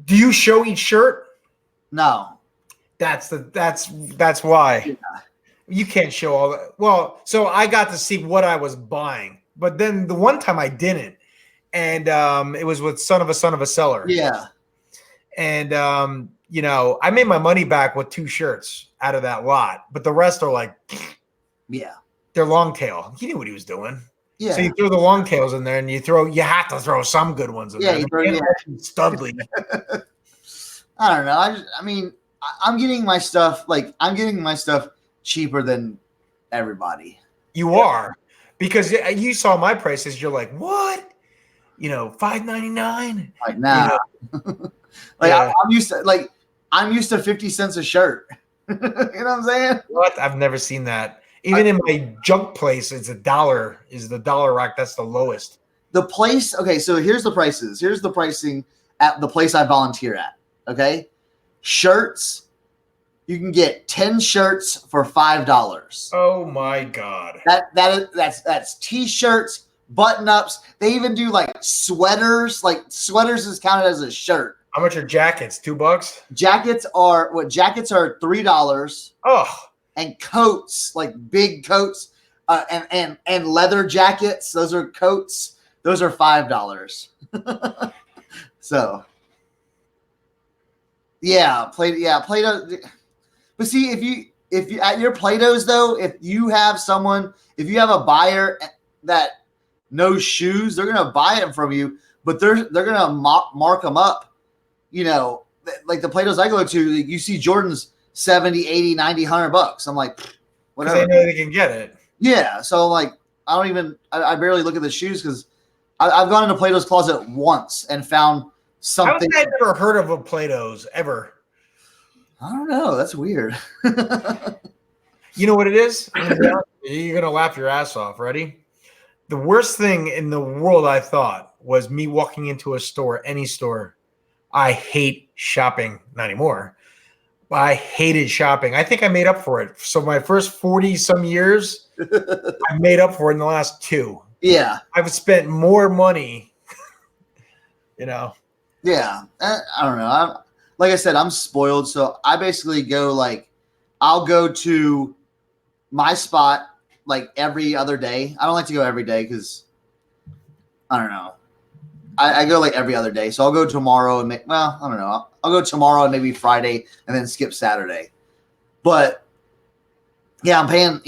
do you show each shirt? No. That's why. Yeah. You can't show all that. Well, so I got to see what I was buying, but then the one time I didn't, and it was with son of a seller. Yeah. And I made my money back with 2 shirts out of that lot, but the rest are like, Yeah. they're long tail. He knew what he was doing. Yeah. So you throw the long tails in there, and you have to throw some good ones in there. Studley. I don't know. I'm getting my stuff cheaper than everybody. You are, because you saw my prices. You're like, what? $5.99. Like now, Yeah. I'm used to 50 cents a shirt. You know what I'm saying? What? I've never seen that. Even in my junk place, it's $1. Is the dollar rack? That's the lowest. The place. Okay, so here's the prices. Here's the pricing at the place I volunteer at. Okay, shirts. You can get 10 shirts for $5. Oh my God. That's t-shirts, button-ups. They even do like sweaters. Like sweaters is counted as a shirt. How much are jackets? $2? Jackets are $3. Oh. And coats, like big coats, and leather jackets. Those are coats. Those are $5. So, Plato. But see, if you at your Platos though, if you have a buyer that knows shoes, they're gonna buy them from you, but they're gonna mark them up. Like the Platos I go to, you see Jordans 70, 80, 90, $100. I'm like, whatever. They know they can get it. Yeah. So like, I barely look at the shoes because I've gone into Plato's closet once and found something. I've never heard of a Plato's ever. I don't know. That's weird. You know what it is? You're going to laugh your ass off. Ready? The worst thing in the world, I thought, was me walking into a store, any store. I hate shopping. Not anymore. I hated shopping. I think I made up for it. So my first 40 some years, I made up for it in the last 2. Yeah. I've spent more money, Yeah. I don't know. Like I said, I'm spoiled. So I basically I'll go to my spot like every other day. I don't like to go every day because I don't know. I go like every other day. So I'll go tomorrow and I don't know. I'll go tomorrow and maybe Friday and then skip Saturday. But yeah, I'm paying,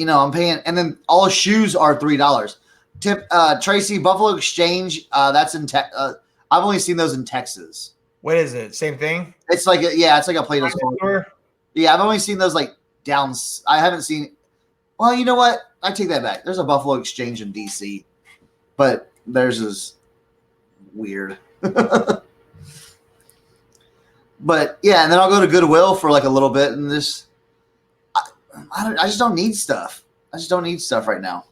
and then all shoes are $3. Tracy, Buffalo Exchange, that's in I've only seen those in Texas. What is it? Same thing? It's like it's like a Plato's store. Yeah, I've only seen those like down. I haven't seen. Well, you know what? I take that back. There's a Buffalo Exchange in DC, but theirs is weird. But yeah, and then I'll go to Goodwill for like a little bit, and I just don't need stuff. I just don't need stuff right now.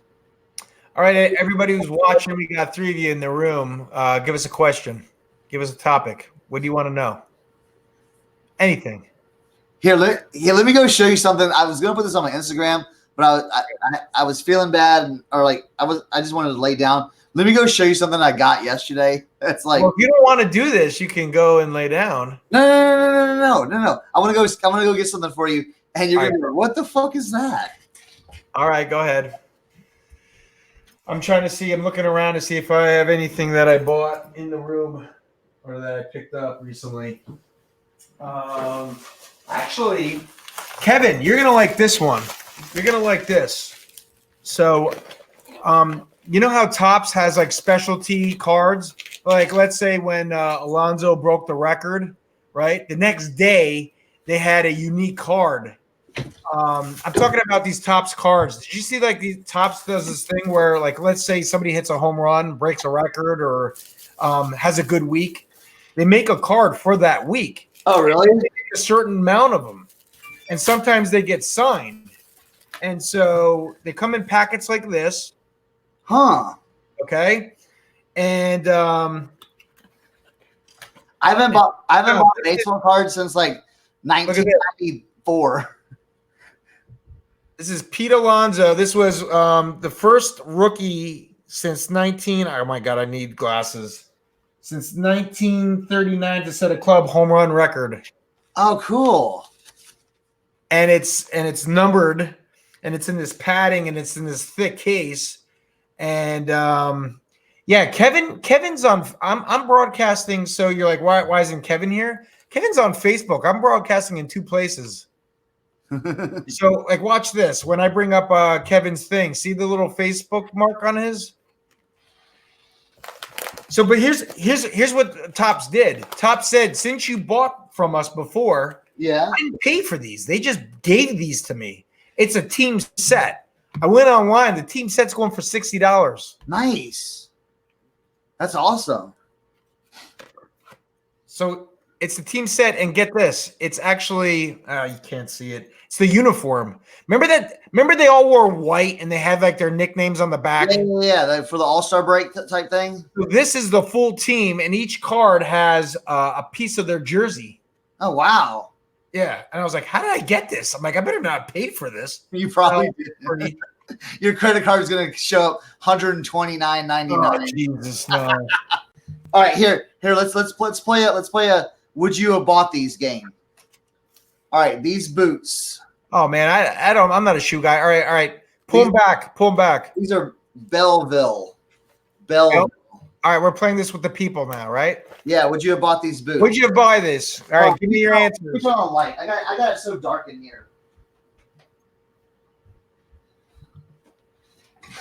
All right, everybody who's watching, we got 3 of you in the room. Give us a question. Give us a topic. What do you want to know? Anything. Here, let me go show you something. I was gonna put this on my Instagram, but I was feeling bad, I just wanted to lay down. Let me go show you something I got yesterday. It's like, well, if you don't want to do this, you can go and lay down. No. I want to go get something for you, and you're gonna be like, what the fuck is that? All right, go ahead. I'm trying to see. I'm looking around to see if I have anything that I bought in the room or that I picked up recently. Actually, Kevin, you're gonna like this one. You're gonna like this. So, you know how Topps has like specialty cards? Like, let's say when Alonso broke the record, right? The next day they had a unique card. I'm talking about these Topps cards. Did you see like the Topps does this thing where, like, let's say somebody hits a home run, breaks a record, or has a good week? They make a card for that week. Oh, really? They make a certain amount of them, and sometimes they get signed. And so they come in packets like this. Huh. Okay. And I haven't bought baseball cards since like 1994. This is Pete Alonso. This was the first rookie since oh my God, I need glasses. Since 1939 to set a club home run record. Oh, cool. And it's numbered, and it's in this padding, and it's in this thick case. And yeah, Kevin's on. I'm broadcasting. So you're like, why isn't Kevin here? Kevin's on Facebook. I'm broadcasting in 2 places. So like, watch this. When I bring up Kevin's thing, see the little Facebook mark on his. So, but here's what Topps did. Topps said, since you bought from us before, yeah, I didn't pay for these. They just gave these to me. It's a team set. I went online. The team set's going for $60. Nice. That's awesome. So it's the team set, and get this. It's actually you can't see it. It's the uniform. Remember they all wore white and they had like their nicknames on the back? Yeah, for the All-Star break type thing. So this is the full team, and each card has a piece of their jersey. Oh, wow. Yeah. And I was like, how did I get this? I'm like, I better not pay for this. You probably did. Your credit card is going to show up $129.99. Oh, Jesus, no. All right, here. Let's play a would you have bought these game. All right, these boots. Oh man, I'm not a shoe guy. All right. Pull them back. These are Belleville. All right, we're playing this with the people now, right? Yeah, would you have bought these boots? Would you buy this? All right, give me your answers. Which one on light? I got it so dark in here.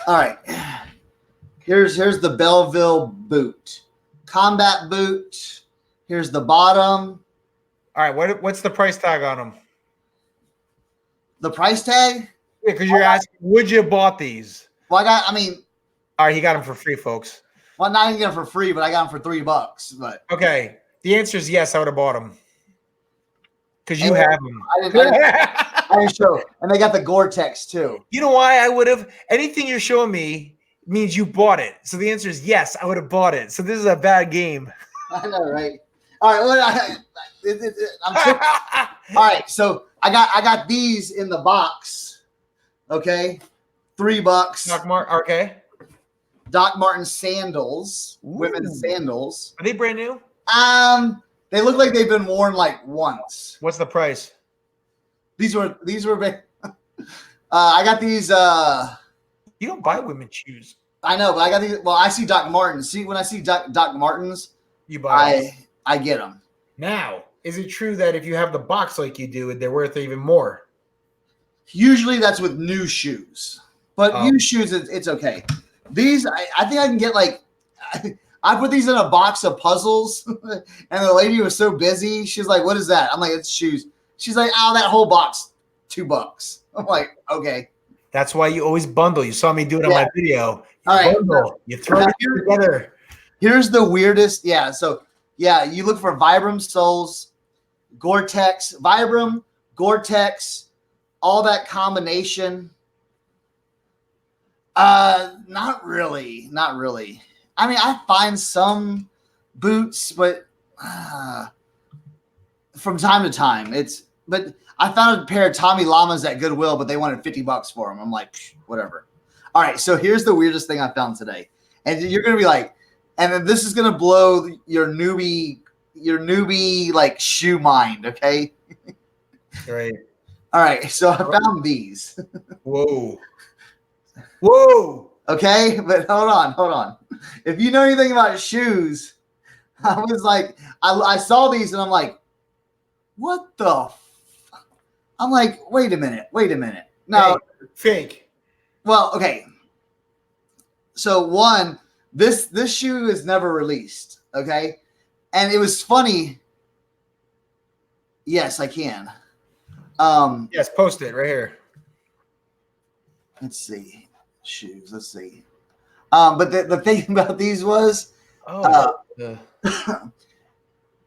All right. Here's the Belleville boot. Combat boot. Here's the bottom. All right, what's the price tag on them? The price tag? Yeah, because you're asking, would you have bought these? Well, All right, he got them for free, folks. Well, not even for free, but I got them for $3. But okay, the answer is yes. I would have bought them because you have them. I didn't show, and they got the Gore-Tex too. You know why I would have? Anything you're showing me means you bought it. So the answer is yes. I would have bought it. So this is a bad game. I know, right? All right, well, all right. So I got these in the box. Okay, $3. Doc Martin sandals, women's sandals. Are they brand new? They look like they've been worn like once. What's the price? These were I got these. You don't buy women's shoes. I know, but I got these. Well, I see Doc Martens. See, when I see Doc Martens, you buy. I get them. Now, is it true that if you have the box like you do, they're worth even more? Usually, that's with new shoes, but used shoes, it's okay. These, I think I can get like. I put these in a box of puzzles, and the lady was so busy. She's like, "What is that?" I'm like, "It's shoes." She's like, "Oh, that whole box, $2." I'm like, "Okay." That's why you always bundle. You saw me do it on my video. All right, bundle. You throw it together. Here's the weirdest. Yeah, so you look for Vibram soles, Gore-Tex, Vibram, Gore-Tex, all that combination. Not really. I mean, I find some boots, but from time to time, but I found a pair of Tommy Llamas at Goodwill, but they wanted $50 for them. I'm like, whatever. All right, so here's the weirdest thing I found today, and you're gonna be like, and then this is gonna blow your newbie like shoe mind, okay? Right. All right, so I found these. Whoa. Okay, but hold on. If you know anything about shoes, I was like, I saw these and I'm like, what the? I'm like, wait a minute. No, hey, fake. Well, okay. So one, this shoe is never released. Okay, and it was funny. Yes, I can. Yes, post it right here. Let's see. Shoes. Let's see. But the thing about these was,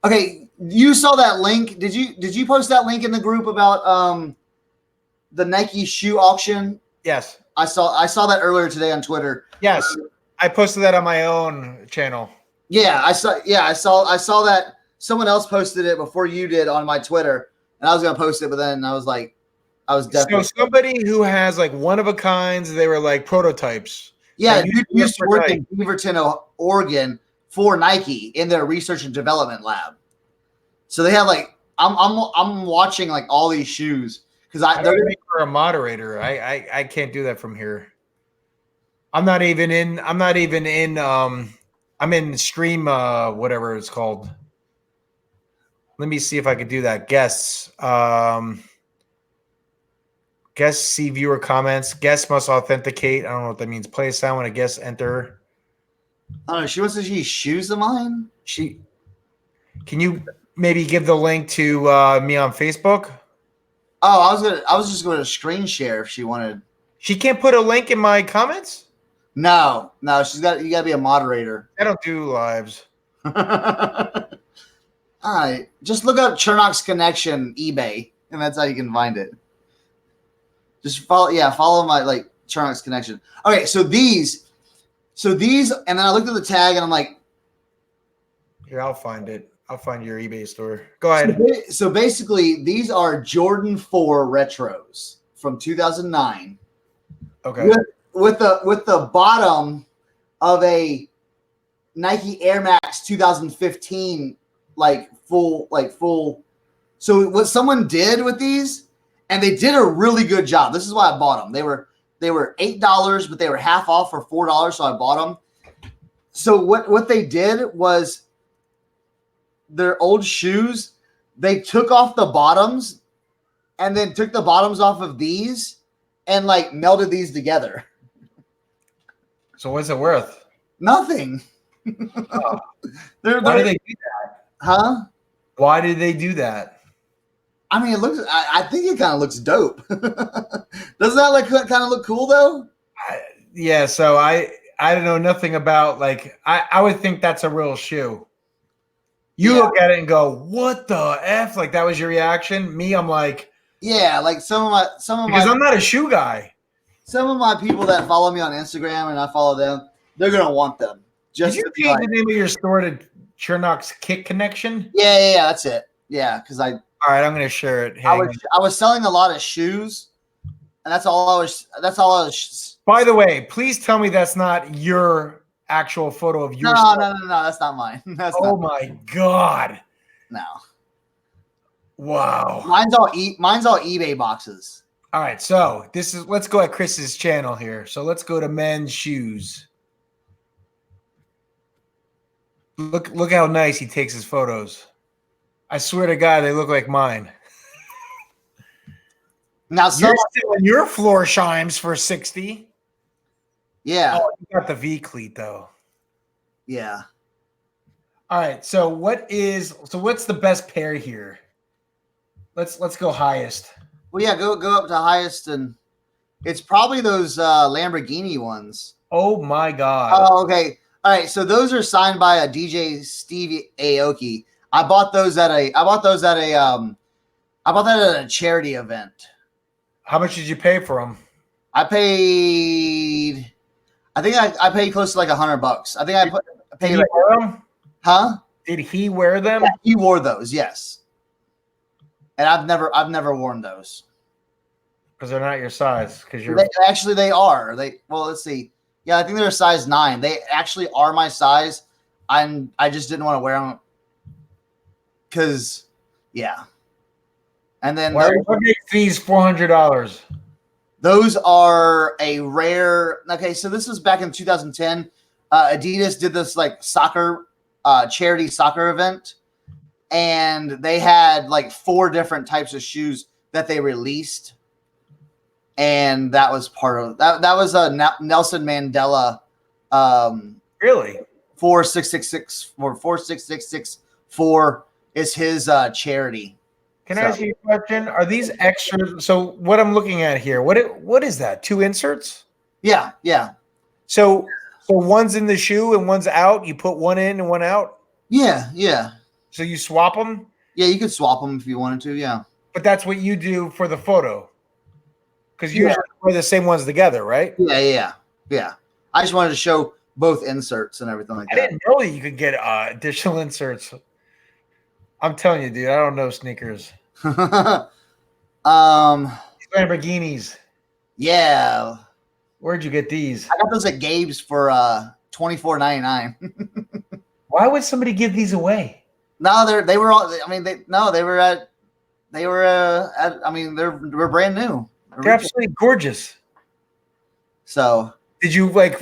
Okay, you saw that link. Did you post that link in the group about the Nike shoe auction? Yes. I saw that earlier today on Twitter. Yes. I posted that on my own channel. Yeah, I saw that someone else posted it before you did on my Twitter, and I was gonna post it, but then I was definitely So somebody who has like one of a kinds, they were like prototypes. yeah. That Dude used to work in Beaverton, Oregon for Nike in their research and development lab. So they have like I'm watching like all these shoes because they're for a moderator. I can't do that from here. I'm in stream whatever it's called. Let me see if I could do that. Guests. Guests see viewer comments. Guests must authenticate. I don't know what that means. Play a sound when a guest enter. I don't know. She wants to see shoes of mine. Can you maybe give the link to me on Facebook? Oh, I was just going to screen share if she wanted. She can't put a link in my comments? No, you gotta be a moderator. I don't do lives. All right, just look up Chernox Connection eBay, and that's how you can find it. Just follow my like Chernox Connection. Okay, so these, and then I looked at the tag, and I'm like, here, I'll find it. I'll find your eBay store. Go ahead. So basically, these are Jordan 4 retros from 2009. Okay. With the bottom of a Nike Air Max 2015 full. So what someone did with these, and they did a really good job. This is why I bought them. They were $8, but they were half off for $4, so I bought them. So what they did was their old shoes, they took off the bottoms and then took the bottoms off of these and like melded these together. So what's it worth? Nothing. Oh. Why did they do that? Huh? Why did they do that? I mean, I think it kind of looks dope. Doesn't that kind of look cool though? Yeah. So I don't know nothing about like I would think that's a real shoe. You look at it and go, "What the f?" Like that was your reaction. Me, I'm like, yeah, like because I'm not a shoe guy. Some of my people that follow me on Instagram and I follow them, they're gonna want them. Did you change the name of your store to Chernox Kick Connection? Yeah, that's it. Yeah, because All right, I'm gonna share it. I was selling a lot of shoes, and that's all I was. By the way, please tell me that's not your actual photo of your. No, that's not mine. My god. No. Wow. Mine's all eBay boxes. All right, so let's go at Chris's channel here. So let's go to men's shoes. Look how nice he takes his photos. I swear to God, they look like mine. Now you're selling your floor shimes for $60. Yeah. Oh, you got the V cleat though. Yeah. All right. So what's the best pair here? Let's go highest. Well, yeah, go up to highest, and it's probably those Lamborghini ones. Oh my God. Oh, okay. All right. So those are signed by a DJ Steve Aoki. I bought that at a charity event. How much did you pay for them? I think I paid close to like $100. I think I paid. Did he wear them? Huh? Did he wear them? Yeah, he wore those. Yes. And I've never worn those because they're not your size. Because they are. Let's see. Yeah, I think they're a size 9. They actually are my size. I just didn't want to wear them because, yeah. And then what makes these $400? Those are a rare. Okay, so this was back in 2010. Adidas did this like charity soccer event. And they had like 4 different types of shoes that they released. And that was part of that. That was a Nelson Mandela. Really? 4666 or 46664 is his charity. Can I ask you a question? Are these extras? So what I'm looking at here, what is that? 2 inserts? Yeah. So one's in the shoe and one's out. You put one in and one out. Yeah. So you swap them, Yeah, you could swap them if you wanted to. Yeah. but that's what you do for the photo. Because Yeah. usually we're the same ones together, right? Yeah. I just wanted to show both inserts and everything like I that. didn't know that you could get additional inserts. I'm telling you, dude, I don't know sneakers. Lamborghinis. Yeah. Where'd you get these? I got those at Gabe's for $24.99. Why would somebody give these away? No, they were all. I mean, they were at. I mean, they're brand new. They're absolutely gorgeous. So, did you like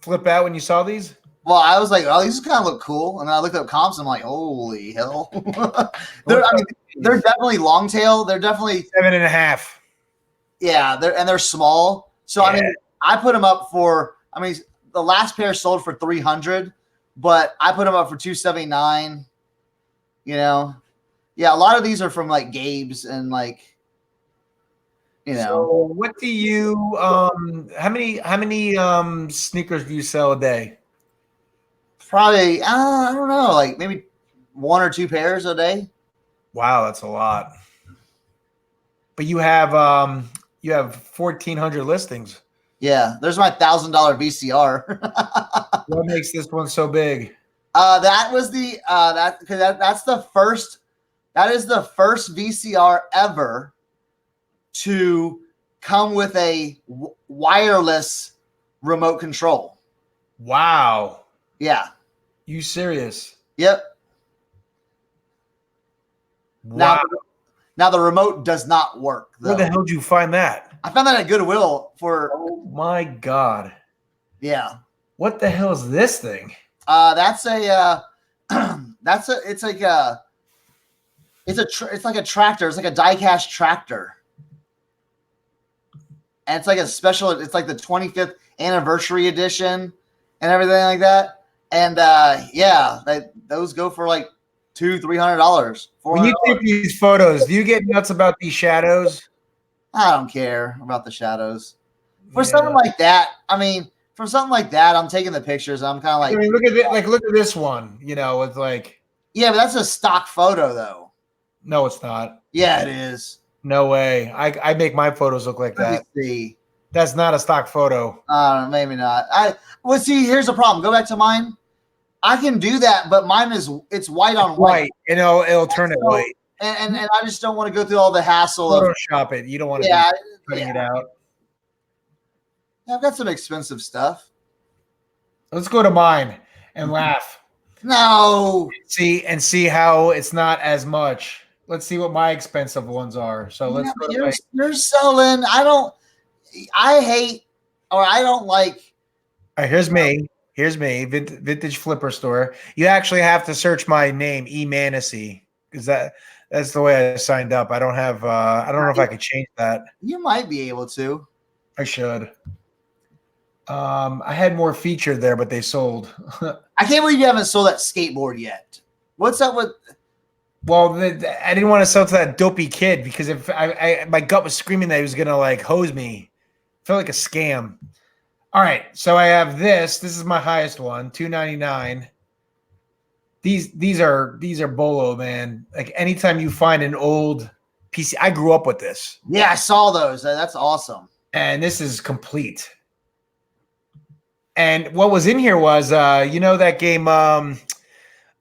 flip out when you saw these? Well, I was like, oh, these kind of look cool, and then I looked up comps. And I'm like, holy hell! they're definitely long tail. They're definitely 7.5. Yeah, they're small. So I mean, I put them up for. I mean, the last pair sold for $300, but I put them up for $279. You know, yeah, a lot of these are from like Gabe's and like, you know. So what do you how many sneakers do you sell a day? Probably I don't know, like maybe 1 or 2 pairs a day. Wow, that's a lot. But you have 1,400 listings. Yeah, there's my $1,000 VCR. What makes this one so big? That was the that's the first. That is the first VCR ever to come with a wireless remote control. Wow. Yeah. You serious? Yep. Wow. Now the remote does not work, though. Where the hell did you find that? I found that at Goodwill for. Oh my God. Yeah. What the hell is this thing? That's a it's like a tractor. It's like a die-cast tractor. And it's like a special, it's like the 25th anniversary edition and everything like that. And those go for like $200-$300. When you take these photos, do you get nuts about these shadows? I don't care about the shadows. For something like that, I mean, for something like that, I'm taking the pictures. I'm kind of like, I mean, look at this one. You know, it's like, yeah, but that's a stock photo, though. No, it's not. Yeah, it is. No way. I make my photos look like that. Let me see. That's not a stock photo. Maybe not. See, here's the problem. Go back to mine. I can do that, but mine it's white on white. And it'll turn it white. And I just don't want to go through all the hassle Photoshop it. You don't want to be cutting it out. I've got some expensive stuff. Let's go to mine and laugh. No. See how it's not as much. Let's see what my expensive ones are. So let's go to you're selling. I don't like. All right, here's me. Here's me, Vintage Flipper Store. You actually have to search my name, eManacy, because that's the way I signed up. I don't have. I don't know if I could change that. You might be able to. I should. I had more featured there, but they sold. I can't believe you haven't sold that skateboard yet. What's up with? Well, I didn't want to sell to that dopey kid because if my gut was screaming that he was gonna like hose me. It felt like a scam. All right, so I have this. This is my highest one, $299. These are bolo, man. Like anytime you find an old PC, I grew up with this. Yeah, I saw those. That's awesome. And this is complete. And what was in here was, that game.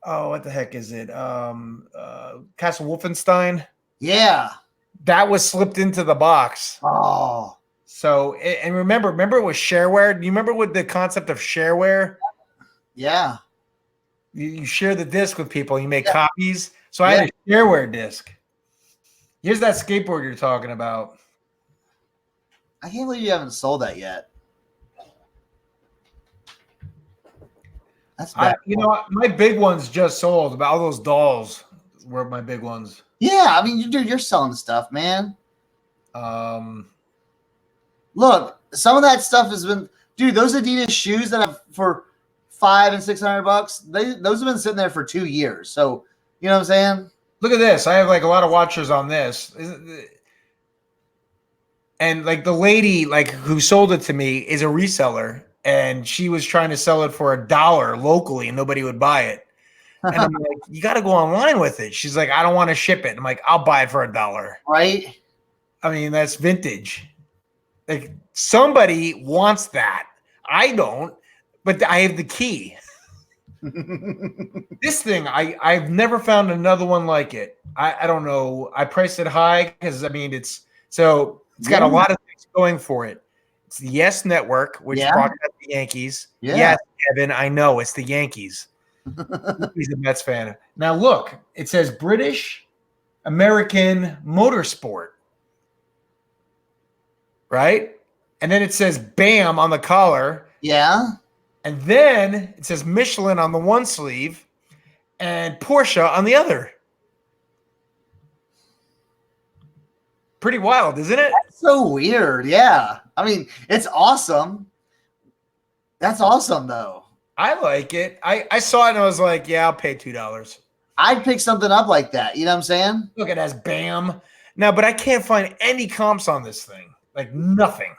What the heck is it? Castle Wolfenstein. Yeah, that was slipped into the box. Oh. So, and remember it was shareware. Do you remember what the concept of shareware? Yeah. You share the disc with people. You make copies. So I had a shareware disc. Here's that skateboard you're talking about. I can't believe you haven't sold that yet. That's bad. My big ones just sold. About all those dolls were my big ones. Yeah, I mean, you're selling stuff, man. Look, some of that stuff has been, dude. Those Adidas shoes that have for $500 and $600, those have been sitting there for 2 years. So you know what I'm saying? Look at this. I have like a lot of watchers on this, and like the lady like who sold it to me is a reseller, and she was trying to sell it for $1 locally, and nobody would buy it. And I'm like, you got to go online with it. She's like, I don't want to ship it. I'm like, I'll buy it for $1. Right? I mean, that's vintage. Like somebody wants that. I don't, but I have the key. This thing, I've never found another one like it. I don't know. I priced it high because I mean it's got a lot of things going for it. It's the Yes Network, which brought up the Yankees. Yeah. Yes, Kevin, I know it's the Yankees. He's a Mets fan. Now look, it says British American Motorsport. Right? And then it says BAM on the collar. Yeah. And then it says Michelin on the one sleeve and Porsche on the other. Pretty wild, isn't it? That's so weird. Yeah. I mean, it's awesome. That's awesome, though. I like it. I saw it and I was like, yeah, I'll pay $2. I'd pick something up like that. You know what I'm saying? Look, it has BAM. Now, but I can't find any comps on this thing. Like nothing.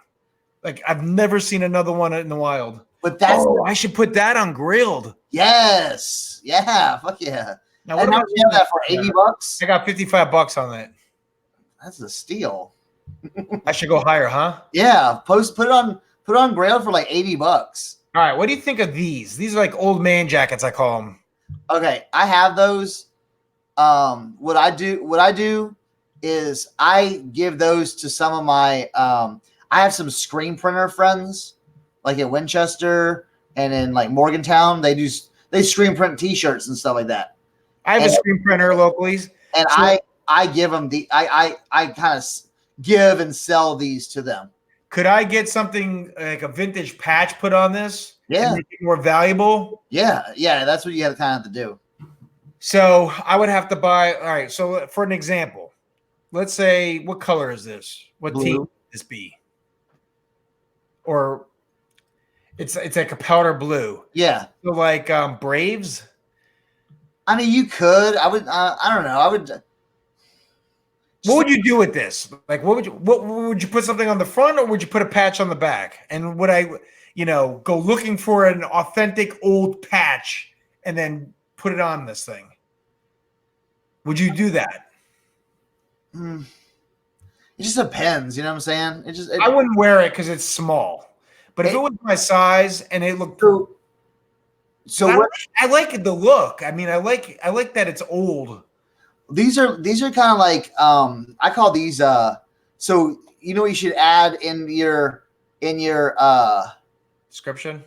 Like I've never seen another one in the wild. But that's I should put that on grilled. yes. Yeah. Fuck yeah. Now, And what how about much you have that for? $80? I got $55 on that. That's a steal. I should go higher, huh? Yeah. Put it on grail for like $80. All right. What do you think of these? These are like old man jackets, I call them. Okay, I have those. What I do is I give those to some of my I have some screen printer friends like at Winchester and in like Morgantown. They screen print t-shirts and stuff like that. I have a screen printer locally. And so I give them I kind of give and sell these to them. could I get something like a vintage patch put on this? Yeah. And make it more valuable? Yeah, that's what you kind of have to do. So I would have to buy. All right. So for an example, let's say, what color is this? What Blue. team would this be? Or it's like a powder blue. Yeah. So like Braves. I mean, you could. I would. I don't know. I would. What would you do with this? Like, what would you put something on the front, or would you put a patch on the back? And would I, go looking for an authentic old patch and then put it on this thing? Would you do that? It just depends. You know what I'm saying? I wouldn't wear it because it's small. But if it was my size and it looked, So I like the look. I mean, I like that it's old. these are kind of like I call these so you should add in your description.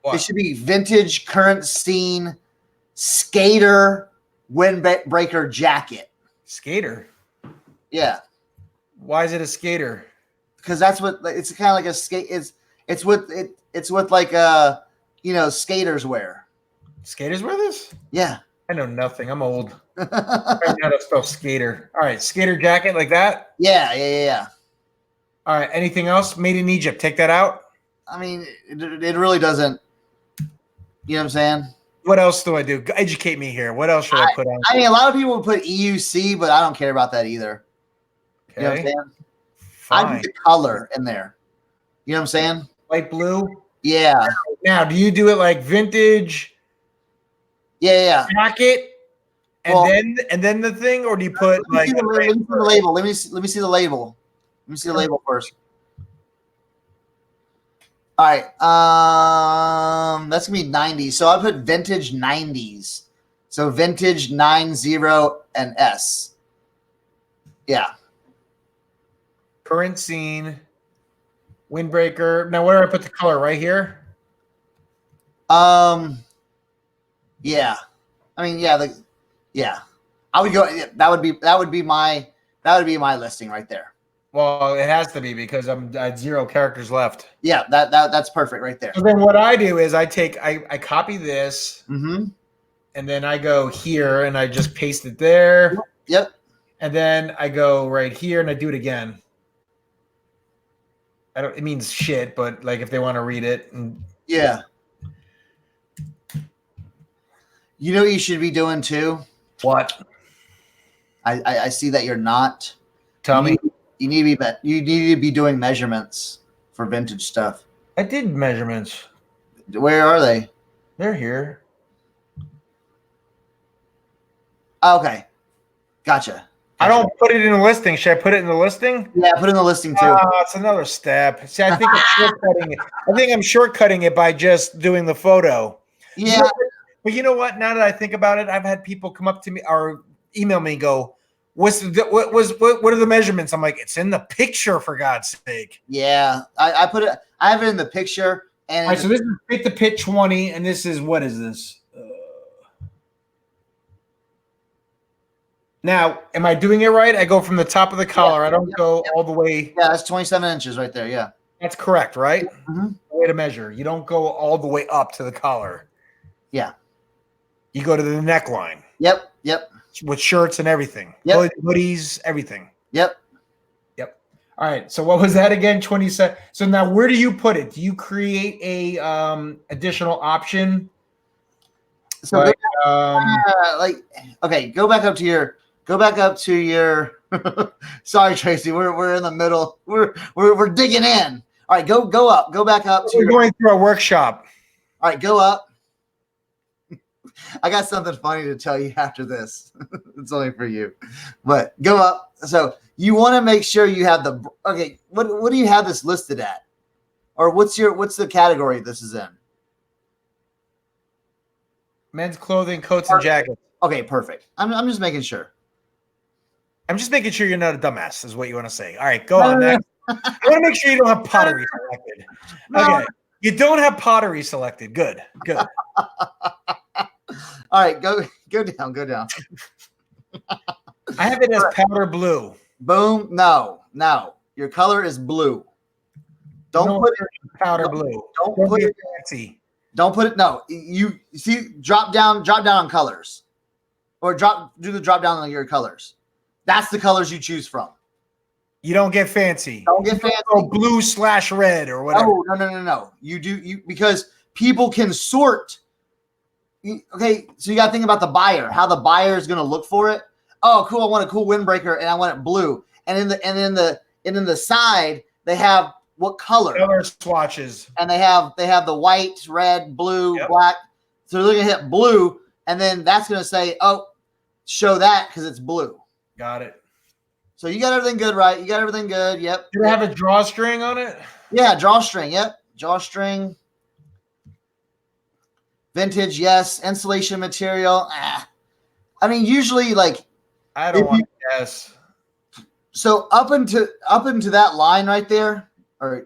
What? It should be vintage current scene skater windbreaker jacket. Skater. Yeah, Why is it a skater? because that's what it's kind of like a skate. It's what like skaters wear. Skaters wear this? Yeah. I know nothing. I'm old. I don't know how to spell skater. All right, skater jacket like that. Yeah. All right. Anything else? Made in Egypt. Take that out. I mean, it really doesn't. You know what I'm saying? What else do I do? Educate me here. What else should I put on? I mean, a lot of people would put EUC, but I don't care about that either. Okay. You know what I'm saying? Fine. I put the color in there. You know what I'm saying? Light blue. Yeah. Now, do you do it like vintage Yeah. jacket and then the thing, or do you put Let like me see the label. Let me see the label. Let me see the label first. All right. That's gonna be 90s. So I put vintage 90s. So vintage 90 and S. Yeah. current scene windbreaker? Now, where do I put the color? Right here. Yeah. I mean, yeah. I would go. That would be my listing right there. Well, it has to be because I had 0 characters left. Yeah, that's perfect right there. So then what I do is I copy this Mm-hmm. and then I go here and I just paste it there. Yep. And then I go right here and I do it again. It means shit, but like if they want to read it. And Yeah. You know what you should be doing too? what? I see that you're not. Tell me. You need to be doing measurements for vintage stuff. I did measurements. Where are they? They're here. Okay, gotcha. I don't put it in the listing. Should I put it in the listing? Yeah, put in the listing too. It's another step. See, I think I'm shortcutting it. I think I'm shortcutting it by just doing the photo. Yeah. But you know what? Now that I think about it, I've had people come up to me or email me and go, what are the measurements? I'm like, it's in the picture, for God's sake. Yeah. I put it, I have it in the picture. And All right, so this is fit to pit 20, and this is, what is this? Now, am I doing it right? I go from the top of the collar. I don't go all the way. Yeah, that's 27 inches right there. Yeah. That's correct, right? Mm-hmm. Way to measure. You don't go all the way up to the collar. Yeah. You go to the neckline. Yep. Yep. With shirts and everything. Yep. Hoodies, everything. Yep. Yep. All right. So what was that again? 27. So now where do you put it? Do you create a additional option? So okay, go back up to your sorry, Tracy, we're in the middle. We're digging in. All right, go up. Go back up to we're going through a workshop. All right, go up. I got something funny to tell you after this. It's only for you. But go up. So you want to make sure you have the okay, what do you have this listed at? Or what's the category this is in? Men's clothing, coats, and jackets. Okay, perfect. I'm just making sure. I'm just making sure you're not a dumbass, is what you want to say. All right, go on next. I want to make sure you don't have pottery selected. Okay. You don't have pottery selected. Good. Good. All right, go down. I have it as powder blue. Boom. No. Your color is blue. Don't put it powder blue. Don't put it fancy. Don't put it. No, you see, drop down on colors, or do the drop down on your colors. That's the colors you choose from. You don't get fancy. Don't get fancy. Go blue/red or whatever. No. You because people can sort. Okay, so you got to think about the buyer, how the buyer is going to look for it. Oh, cool! I want a cool windbreaker, and I want it blue. And in the side, they have what color? Color swatches. And they have the white, red, blue, black. So they're going to hit blue, and then that's going to say, oh, show that because it's blue. Got it. So you got everything good, right? You got everything good. Yep. Do they have a drawstring on it? Yeah, drawstring. Yep. Drawstring. Vintage, yes. Insulation material. I mean, usually, like, I don't want to guess. So up into that line right there. All right.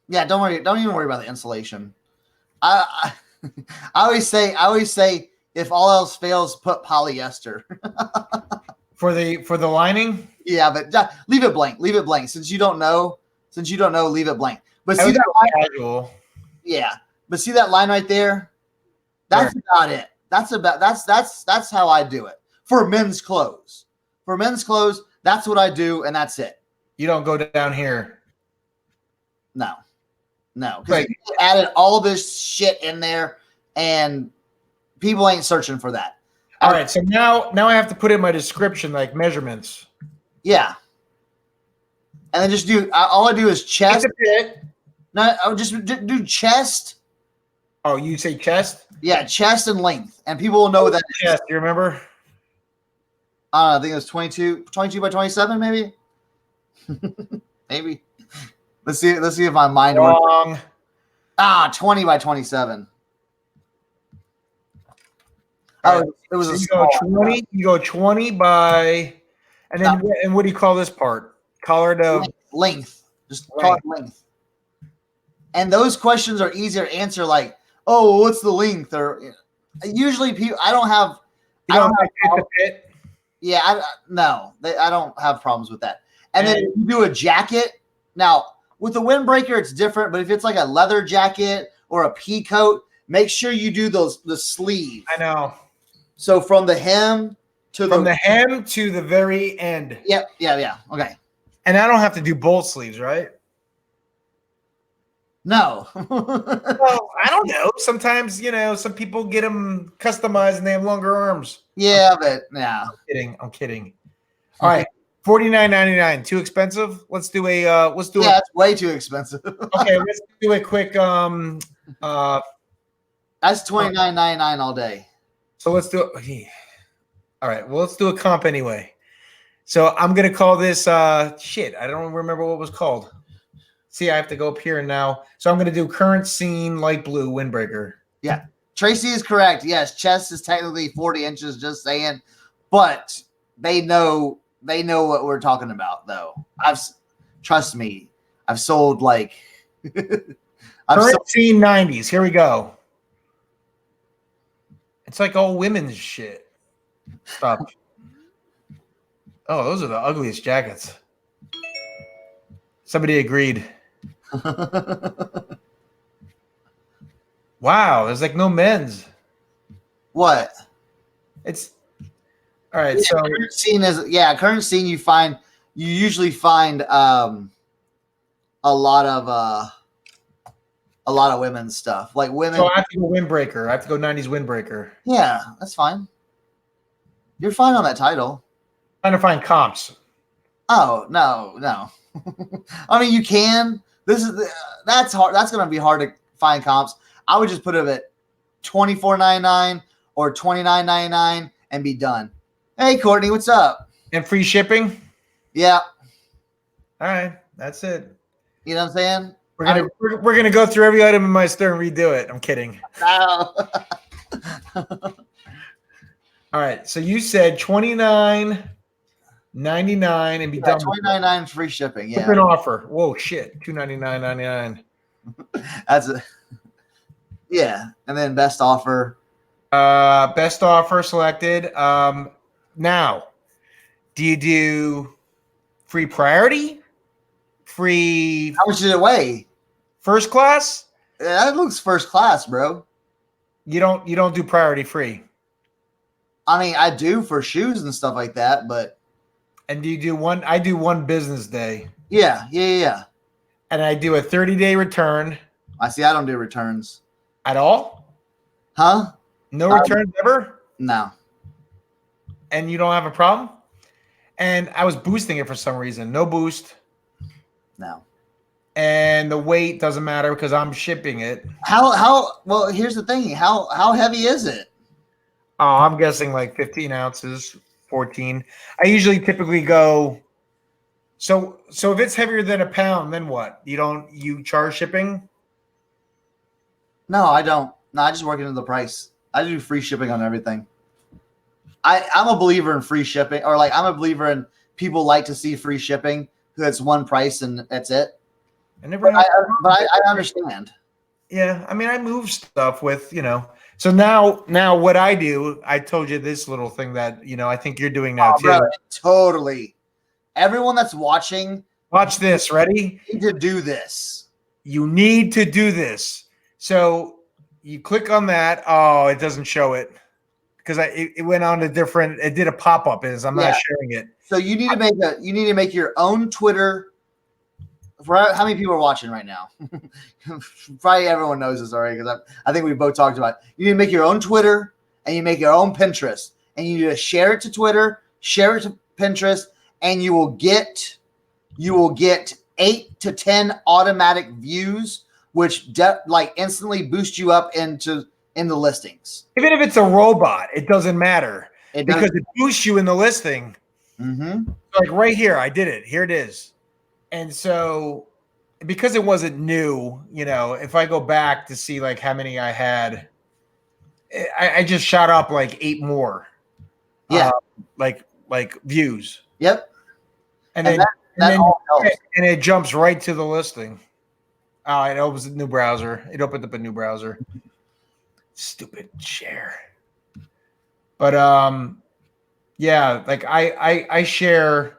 Yeah, don't worry. Don't even worry about the insulation. I always say if all else fails, put polyester. for the lining. Yeah, but leave it blank. Leave it blank. Since you don't know, leave it blank. But see that line? Casual. Yeah, but see that line right there? That's about it. That's how I do it for men's clothes. For men's clothes, that's what I do, and that's it. You don't go down here. No, because you added all this shit in there, and people ain't searching for that. All right, so now I have to put in my description, like measurements. Yeah, and then just do. All I do is chest. No, I would just do chest. Oh, you say chest? Yeah, chest and length, and people will know what that is. Chest, you remember? I think it was 22 by 27, maybe. Maybe. Let's see if my mind wrong. 20 by 27. Right. It was so a you go 20. You go 20 by, and then and what do you call this part? Collar to length. Just call it length. And those questions are easier to answer. Like, oh, what's the length? Or usually people. I don't have. Yeah, I don't have problems with that. And then if you do a jacket. Now, with the windbreaker, it's different. But if it's like a leather jacket or a pea coat, make sure you do the sleeve. I know. So from the hem to the hem to the very end. Yep. Yeah. Okay. And I don't have to do both sleeves, right? No. Well, I don't know. Sometimes, some people get them customized and they have longer arms. Yeah, but yeah. I'm kidding. All right. $49.99. Too expensive? Let's do a it's way too expensive. Okay, let's do a quick That's $29.99 all day. So let's do it. All right. Well, let's do a comp anyway. So I'm gonna call this shit. I don't remember what it was called. See, I have to go up here now. So I'm gonna do current scene light blue windbreaker. Yeah. Tracy is correct. Yes, chest is technically 40 inches, just saying. But they know what we're talking about, though. Trust me, I've sold like Current scene 90s. Here we go. It's like all women's shit. Stop. Oh, those are the ugliest jackets. Somebody agreed. Wow, there's like no men's. What? It's all right. Yeah, So current scene you usually find a lot of women's stuff. Like women. So I have to go windbreaker. I have to go 90s windbreaker. Yeah, that's fine. You're fine on that title. Trying to find comps. Oh, no. I mean, you can. That's hard. That's going to be hard to find comps. I would just put it at $24.99 or $29.99 and be done. Hey, Courtney, what's up? And free shipping? Yeah. All right. That's it. You know what I'm saying? We're gonna go through every item in my store and redo it. I'm kidding. No. All right. So you said $29.99 and be done. $29.99 free shipping. Yeah. An offer. Whoa, shit. $299.99. That's it. Yeah. And then best offer. Best offer selected. Now, do you do free priority? Free How much did it weigh? first class? Yeah, that looks first class, bro. You don't do priority free. I mean, I do for shoes and stuff like that, but And do you do one? I do one business day. yeah. And I do a 30-day return. I see. I don't do returns. At all? Huh? No returns ever? No. And you don't have a problem? And I was boosting it for some reason. No boost. No. And the weight doesn't matter because I'm shipping it. Well, here's the thing. How heavy is it? Oh, I'm guessing like 15 ounces, 14. I usually typically go. So if it's heavier than a pound, then what? You charge shipping? No, I don't. No, I just work into the price. I do free shipping on everything. I'm a believer in free shipping, or like I'm a believer in people like to see free shipping. It's one price and that's it. But I understand. Yeah, I mean, I move stuff with, So now what I do, I told you this little thing that, I think you're doing now too. Bro, totally. Everyone that's watching, watch this. Ready? need to do this. You need to do this. So you click on that. Oh, it doesn't show it because it went on a different. It did a pop up. I'm not sharing it. So you need to make your own Twitter. For how many people are watching right now? Probably everyone knows this already because I think we both talked about it. You need to make your own Twitter and you make your own Pinterest and you need to share it to Twitter, share it to Pinterest, and you will get 8 to 10 automatic views, which instantly boost you up in the listings. Even if it's a robot, it doesn't matter because it boosts you in the listing. Mm-hmm. Like right here, I did it. Here it is. And so because it wasn't new, if I go back to see like how many I had, I just shot up like 8 more. Yeah. Like views. Yep. And then all helps. And it jumps right to the listing. Oh, it opens a new browser. It opened up a new browser. Stupid share. But yeah, like I share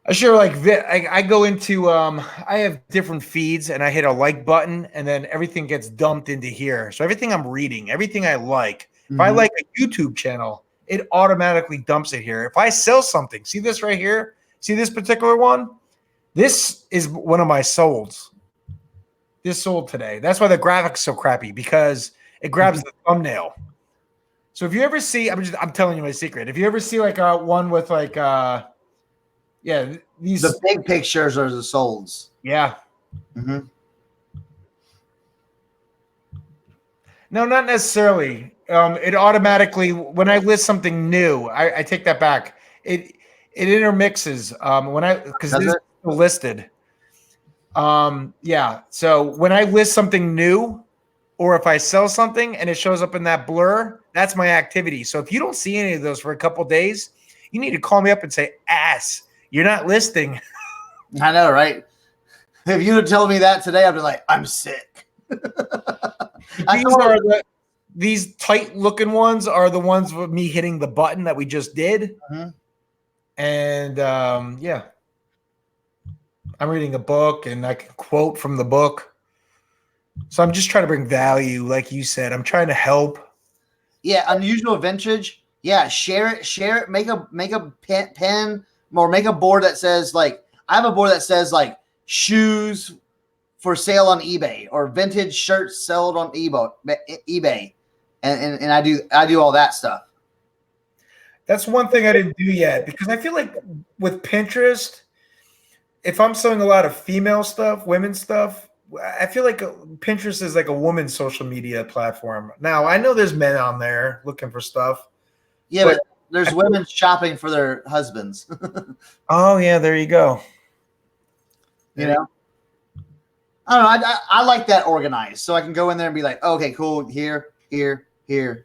like I go into I have different feeds and I hit a like button and then everything gets dumped into here. So everything I'm reading, everything I like, if I like a YouTube channel, it automatically dumps it here. If I sell something, see this right here? See this particular one? This is one of my solds. This sold today. That's why the graphic's so crappy because it grabs the thumbnail. So if you ever see, I'm telling you my secret. If you ever see like one with like these the big pictures are the solds. Yeah. Mm-hmm. No, not necessarily. It automatically, when I list something new, I take that back. It intermixes because Does this is it? listed. Yeah. So when I list something new, or if I sell something and it shows up in that blur, that's my activity. So if you don't see any of those for a couple days, you need to call me up and say, "Ass, you're not listing." I know, right? If you had told me that today, I'd be like, I'm sick. These tight looking ones are the ones with me hitting the button that we just did. Mhm. And yeah, I'm reading a book and I can quote from the book. So I'm just trying to bring value, like you said. I'm trying to help. Yeah, unusual vintage. Yeah, share it. Make a pen or make a board that says like I have a board that says like shoes for sale on eBay or vintage shirts sold on eBay, and I do all that stuff. That's one thing I didn't do yet because I feel like with Pinterest, if I'm selling a lot of female stuff, women's stuff, I feel like Pinterest is like a woman's social media platform. Now, I know there's men on there looking for stuff. Yeah, but there's women shopping for their husbands. Oh, yeah, there you go. You know? I don't know. I like that organized, so I can go in there and be like, okay, cool. Here. So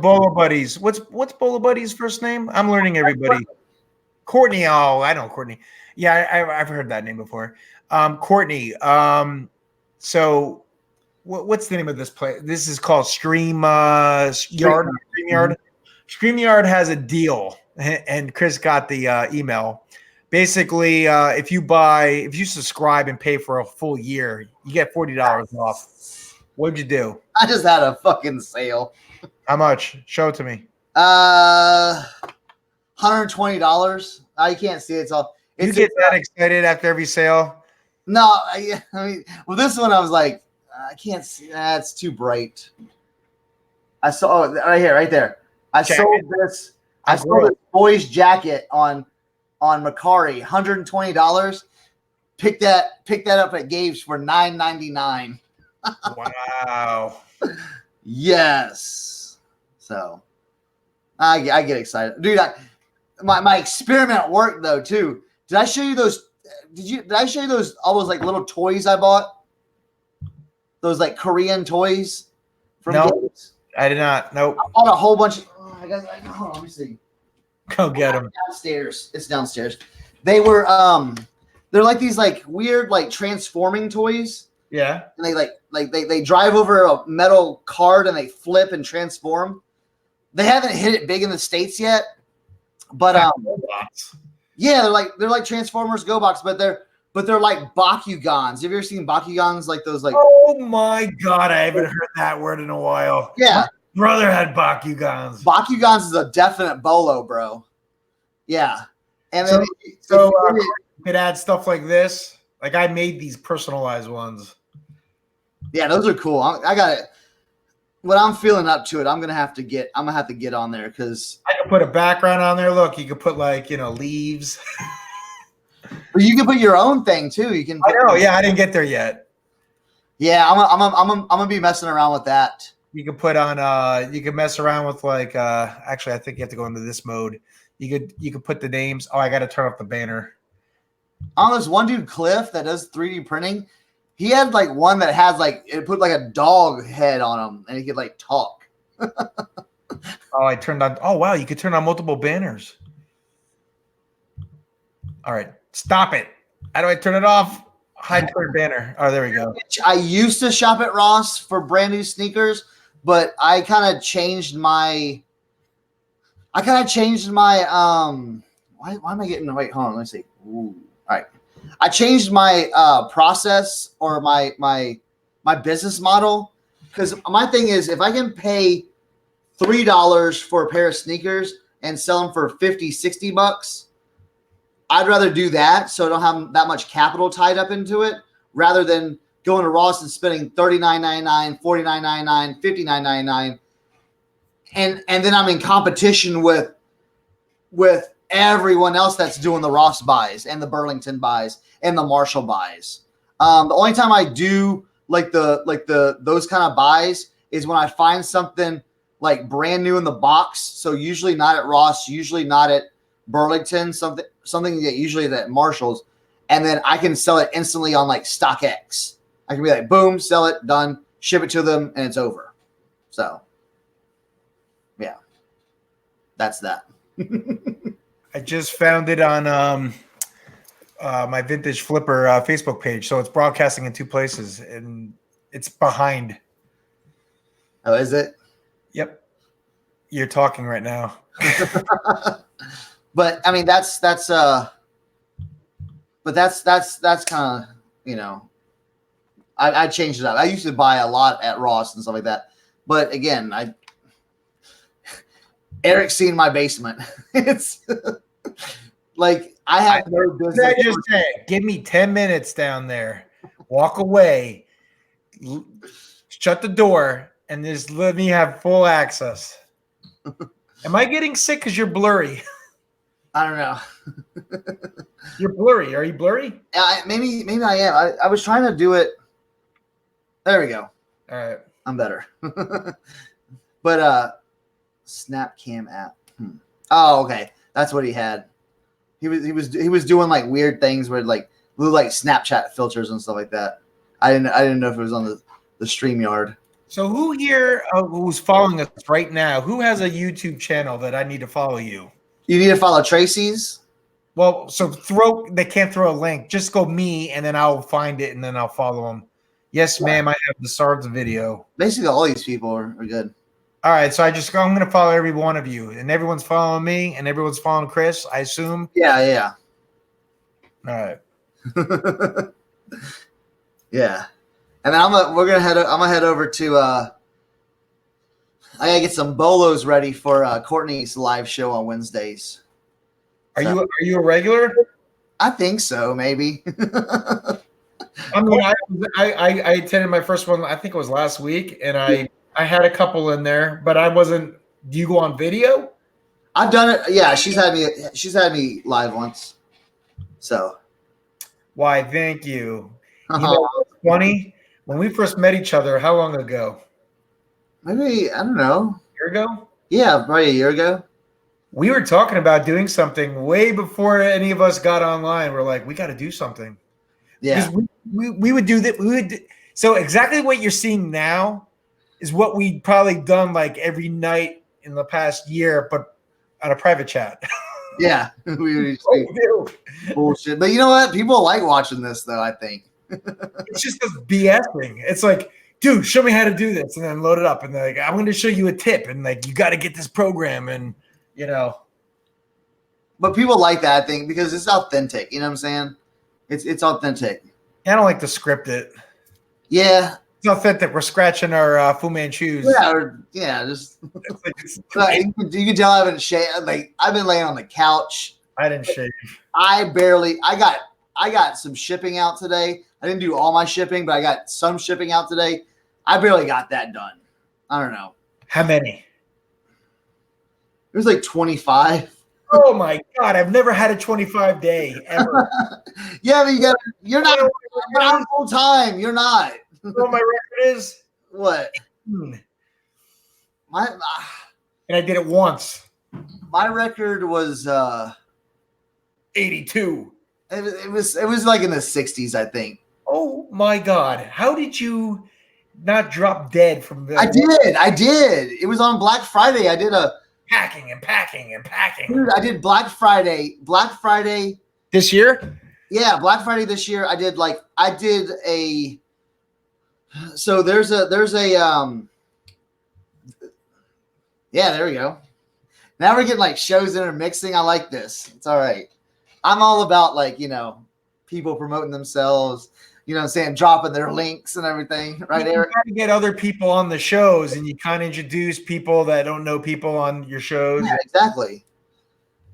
Bolo Buddies. What's Bolo Buddies' first name? I'm learning everybody. Courtney. Oh, I know Courtney. Yeah, I've heard that name before. Courtney. So what's the name of this place? This is called StreamYard. StreamYard. StreamYard has a deal, and Chris got the email. Basically, if you subscribe and pay for a full year, you get $40 off. What'd you do? I just had a fucking sale. How much? Show it to me. $120. You can't see it. It's all. You get that excited after every sale? No, I mean, well, this one I was like, I can't see. It's too bright. I saw right here, right there. I sold this. I sold this boy's jacket on Macari, $120. Pick that up at Gabe's for $9.99. Wow. Yes. So I get excited, dude. My experiment worked though too. Did I show you those? Did I show you all those like little toys I bought? Those like Korean toys from Gabe's? I did not. Nope. I bought a whole bunch. Hold on, let me see. Go get them. Downstairs. It's downstairs. They were they're like these like weird like transforming toys. Yeah. And they drive over a metal card and they flip and transform. They haven't hit it big in the States yet. But yeah, they're like Transformers Go Box, but they're like Bakugans. Have you ever seen Bakugans like those like Oh my god, I haven't heard that word in a while. Yeah. My brother had Bakugans. Bakugans is a definite bolo, bro. Yeah. And then you could add stuff like this. Like I made these personalized ones. Yeah, those are cool. I got it. When I'm feeling up to it, I'm gonna have to get on there because I can put a background on there. Look, you could put like leaves. But you can put your own thing too. You can. I know. Yeah, I didn't get there yet. Yeah, I'm gonna be messing around with that. You can put on. You can mess around with like. Actually, I think you have to go into this mode. You could put the names. Oh, I got to turn off the banner. On this one dude, Cliff, that does 3D printing. He had like one that has like it put like a dog head on him, and he could like talk. Oh, I turned on. Oh, wow, you could turn on multiple banners. All right, stop it. How do I turn it off? Hide turn banner. Oh, there we go. I used to shop at Ross for brand new sneakers, but I kind of changed my. Why am I getting wait? Hold on, let me see. Ooh, all right. I changed my process or my business model because my thing is if I can pay $3 for a pair of sneakers and sell them for $50-$60, I'd rather do that so I don't have that much capital tied up into it rather than going to Ross and spending $39.99, $49.99, $59.99, and then I'm in competition with everyone else that's doing the Ross buys and the Burlington buys and the Marshall buys. The only time I do like those kind of buys is when I find something like brand new in the box. So usually not at Ross, usually not at Burlington, something that usually at Marshall's, and then I can sell it instantly on like StockX. I can be like, boom, sell it, done, ship it to them, and it's over. So, yeah, that's that. I just found it on my Vintage Flipper Facebook page. So it's broadcasting in 2 places, and it's behind. Oh, is it? Yep. You're talking right now. But I mean, that's kind of, I changed it up. I used to buy a lot at Ross and stuff like that. But again, Eric's seen my basement. It's like I have no business. I just say, give me 10 minutes down there, walk away, shut the door, and just let me have full access. Am I getting sick because you're blurry? I don't know. You're blurry. Are you blurry? Maybe I am. I was trying to do it. There we go. All right. I'm better. But Snapcam app. Oh, okay. That's what he had. He was doing like weird things where like little like Snapchat filters and stuff like that. I didn't know if it was on the StreamYard. So who here who's following us right now, who has a YouTube channel that I need to follow you? You need to follow Tracy's. Well, so they can't throw a link. Just go me, and then I'll find it, and then I'll follow them. Yes, ma'am, I have the SARS video. Basically, all these people are good. All right, so I'm going to follow every one of you, and everyone's following me, and everyone's following Chris, I assume. Yeah. All right. Yeah, and then I'm gonna head over to. I gotta get some bolos ready for Courtney's live show on Wednesdays. Are you a regular? I think so, maybe. I mean, I attended my first one. I think it was last week, and I had a couple in there, but I wasn't. Do you go on video? I've done it. Yeah, she's had me live once. So. Why? Thank you. You know what's funny? When we first met each other, how long ago? Maybe, I don't know. A year ago? Yeah, probably a year ago. We were talking about doing something way before any of us got online. We're like, we got to do something. Yeah. Because we would do that. So exactly what you're seeing now is what we'd probably done like every night in the past year, but on a private chat. Yeah. We bullshit. But you know what? People like watching this, though, I think. It's just this BSing. It's like, dude, show me how to do this, and then load it up, and like, I'm going to show you a tip, and like, you got to get this program, and But people like that, I think, because it's authentic. You know what I'm saying? It's authentic. I don't like to script it. Yeah. It's authentic. We're scratching our Fu Manchus. Yeah, just like, you can tell I haven't shaved. Like, I've been laying on the couch. I didn't shave. I got some shipping out today. I didn't do all my shipping, but I got some shipping out today. I barely got that done. I don't know. How many? It was like 25. Oh my God. I've never had a 25 day ever. Yeah, but you're not full time. You're not. You know what my record is? What? 18. And I did it once. My record was 82. It was like in the 60s, I think. Oh my God. How did you not drop dead from that? I did. It was on Black Friday. I did a packing. Dude, I did Black Friday. This year? Yeah, Black Friday this year. So there's a yeah, there we go. Now we're getting like shows intermixing. I like this. It's all right. I'm all about like, people promoting themselves, what I'm saying, dropping their links and everything, right, Eric? You got to get other people on the shows, and you kind of introduce people that don't know people on your shows. Yeah, exactly.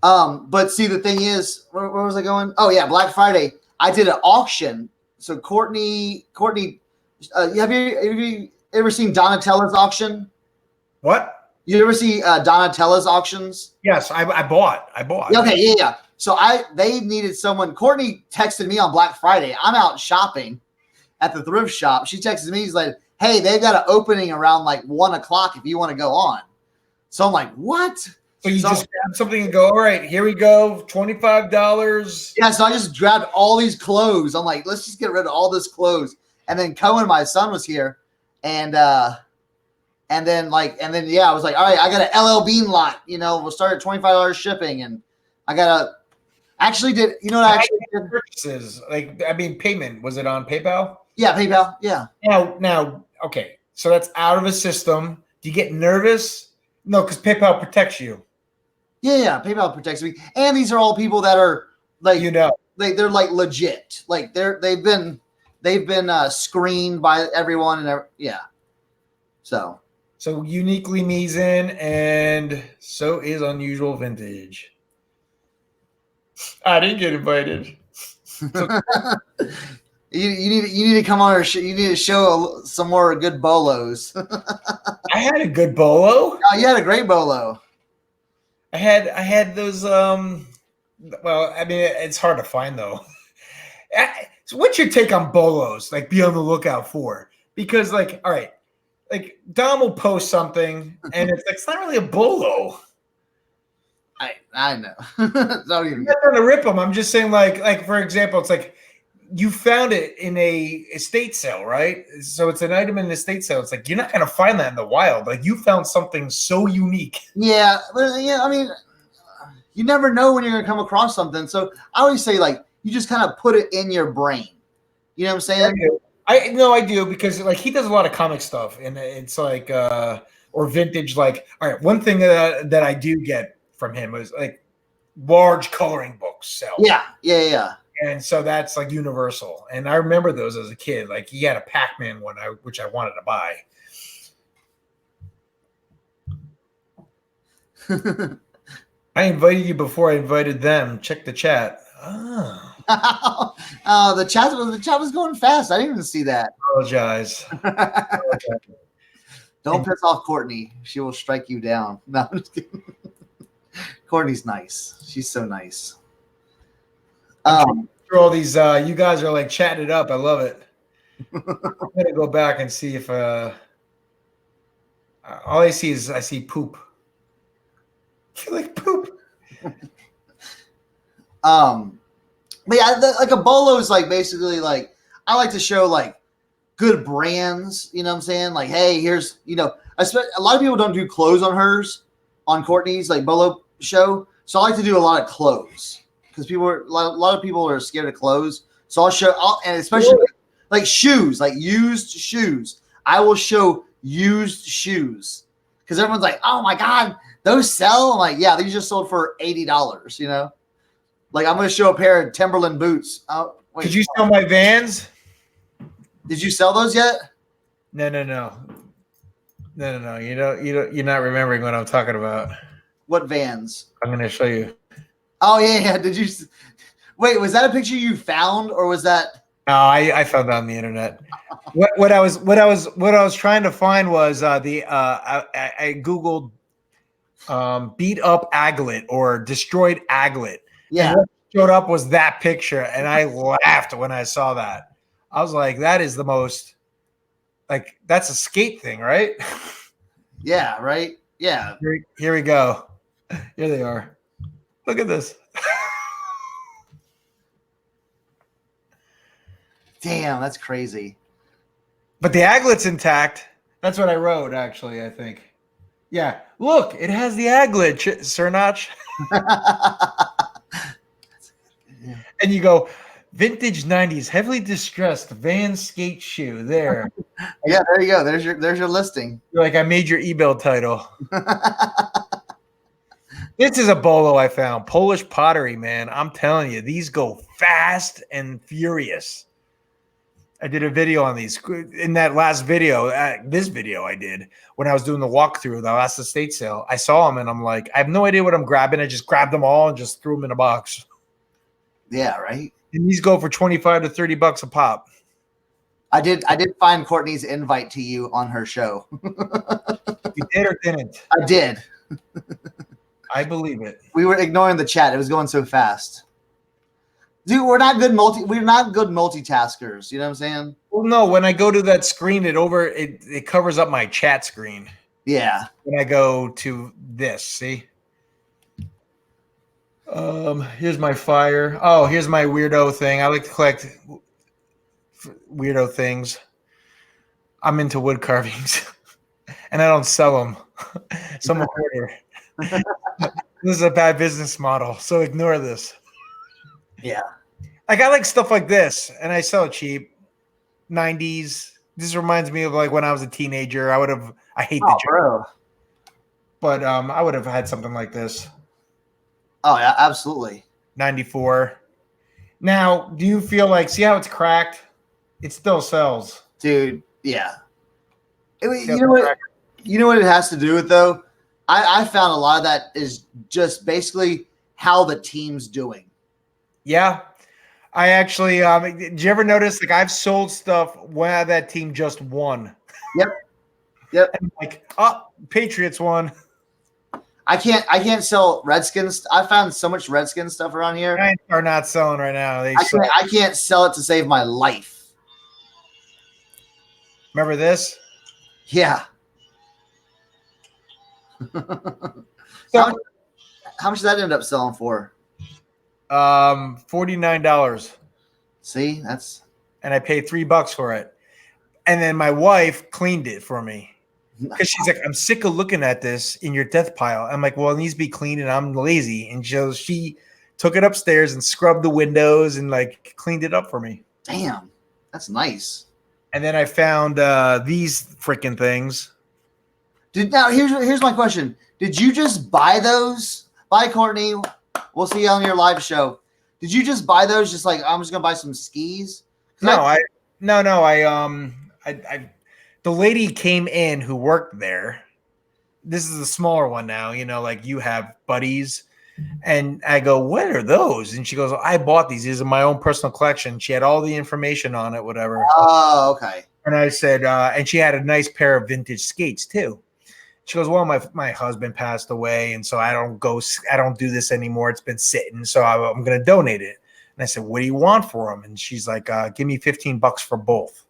But see, the thing is, where was I going? Oh yeah, Black Friday. I did an auction. So Courtney, have you ever seen Donatella's auction? What? You ever see Donatella's auctions? Yes, I bought. Okay, yeah. So they needed someone. Courtney texted me on Black Friday. I'm out shopping at the thrift shop. She texted me. She's like, hey, they've got an opening around like 1 o'clock if you want to go on. So I'm like, what? So you just grab something and go, all right, here we go, $25. Yeah, so I just grabbed all these clothes. I'm like, let's just get rid of all this clothes. And then Cohen, my son, was here, and then I was like, all right, I got an LL Bean lot. We'll start at $25 shipping, and I got a actually did. You know what I actually did? Purchases, payment, was it on PayPal? Yeah, PayPal. Yeah. Now, okay, so that's out of a system. Do you get nervous? No, because PayPal protects you. Yeah, PayPal protects me, and these are all people that are like, they're like legit, like they've been screened by everyone, and so uniquely me's in, and so is Unusual Vintage. I didn't get invited. you need to come on our show. You need to show some more good bolos. I had a good bolo. Oh, you had a great bolo. I had those. It's hard to find though. So what's your take on bolos? Like, be on the lookout for, because all right, Dom will post something and it's not really a bolo. I know. It's not even. I'm not trying to rip them. I'm just saying, like for example, it's like you found it in a estate sale, right? So it's an item in an estate sale. It's like you're not gonna find that in the wild. Like, you found something so unique. Yeah, but you never know when you're gonna come across something. So I always say, you just kind of put it in your brain. You know what I'm saying? I do, because he does a lot of comic stuff, and it's or vintage. All right, one thing that I do get from him is large coloring books sell. Yeah. And so that's universal. And I remember those as a kid. He had a Pac-Man one, which I wanted to buy. I invited you before I invited them. Check the chat. Oh. The chat was going fast. I didn't even see that. Apologize. Don't piss off Courtney. She will strike you down. No, I'm just kidding. Courtney's nice. She's so nice. Through all these, you guys are chatting it up. I love it. I'm gonna go back and see if all I see poop. I feel like poop. But yeah, a bolo is basically I like to show good brands. You know what I'm saying? Hey, here's a lot of people don't do clothes on hers, on Courtney's bolo show. So I like to do a lot of clothes, because a lot of people are scared of clothes. So and especially shoes, used shoes. I will show used shoes, because everyone's like, oh my God, those sell? I'm like, yeah, these just sold for $80, I'm going to show a pair of Timberland boots. Oh, wait. Could you sell my Vans? Did you sell those yet? No. You're not remembering what I'm talking about. What Vans? I'm going to show you. Oh yeah. Did you? Wait, was that a picture you found, or was that? No, I found that on the internet. What I was trying to find was I googled beat up aglet or destroyed aglet. Yeah. And what showed up was that picture, and I laughed when I saw that. I was like, that is the most that's a skate thing, right? Yeah, right. Yeah. Here we go. Here they are. Look at this. Damn, that's crazy. But the aglet's intact. That's what I wrote, actually, I think. Yeah. Look, it has the aglet, Sir Notch. And you go, vintage 90s, heavily distressed Van skate shoe. There. Yeah, there you go. There's your listing. You're like, I made your e-bill title. This is a bolo I found. Polish pottery, man. I'm telling you, these go fast and furious. I did a video on these in that last video. This video I did when I was doing the walkthrough, the last estate sale. I saw them and I'm like, I have no idea what I'm grabbing. I just grabbed them all and just threw them in a box. Yeah, right. And these go for $25 to $30 a pop. I did find Courtney's invite to you on her show. You did or didn't? I did. I believe it. We were ignoring the chat. It was going so fast. Dude, we're not good multitaskers. You know what I'm saying? Well, no, when I go to that screen, it covers up my chat screen. Yeah. When I go to this, see? Here's my fire. Oh, here's my weirdo thing. I like to collect weirdo things. I'm into wood carvings, and I don't sell them. So I'm a hoarder. This is a bad business model, so ignore this. Yeah. Like I like stuff like this, and I sell it cheap. 90s. This reminds me of like when I was a teenager. I hate the joke, Bro. but I would have had something like this. Oh yeah, absolutely. 94. Now, do you feel like, see how it's cracked? It still sells. Dude, yeah. See how You know what? cracked- You know what it has to do with though? I found a lot of that is just basically how the team's doing. Yeah. I actually, did you ever notice, like, I've sold stuff when that team just won? Yep. And like, oh, Patriots won. I can't sell Redskins. I found so much Redskins stuff around here. Giants are not selling right now. I can't sell it to save my life. Remember this? Yeah. So, How much did that end up selling for? $49. See, that's And I paid $3 for it. And then my wife cleaned it for me. Because she's like, I'm sick of looking at this in your death pile. I'm like, well, it needs to be cleaned and I'm lazy. And she took it upstairs and scrubbed the windows and like cleaned it up for me. damn. That's nice. And then I found these freaking things. Now here's my question. Did you just buy those? Bye, Courtney. We'll see you on your live show. Did you just buy those? Just like I'm just gonna buy some skis? No, the lady came in who worked there. This is a smaller one now, like you have buddies. And I go, what are those? And she goes, I bought these. These are my own personal collection. She had all the information on it, whatever. Oh, okay. And I said, and she had a nice pair of vintage skates too. She goes, well, my husband passed away, and so I don't do this anymore. It's been sitting, so I'm going to donate it. And I said, what do you want for them? And she's like, give me $15 for both.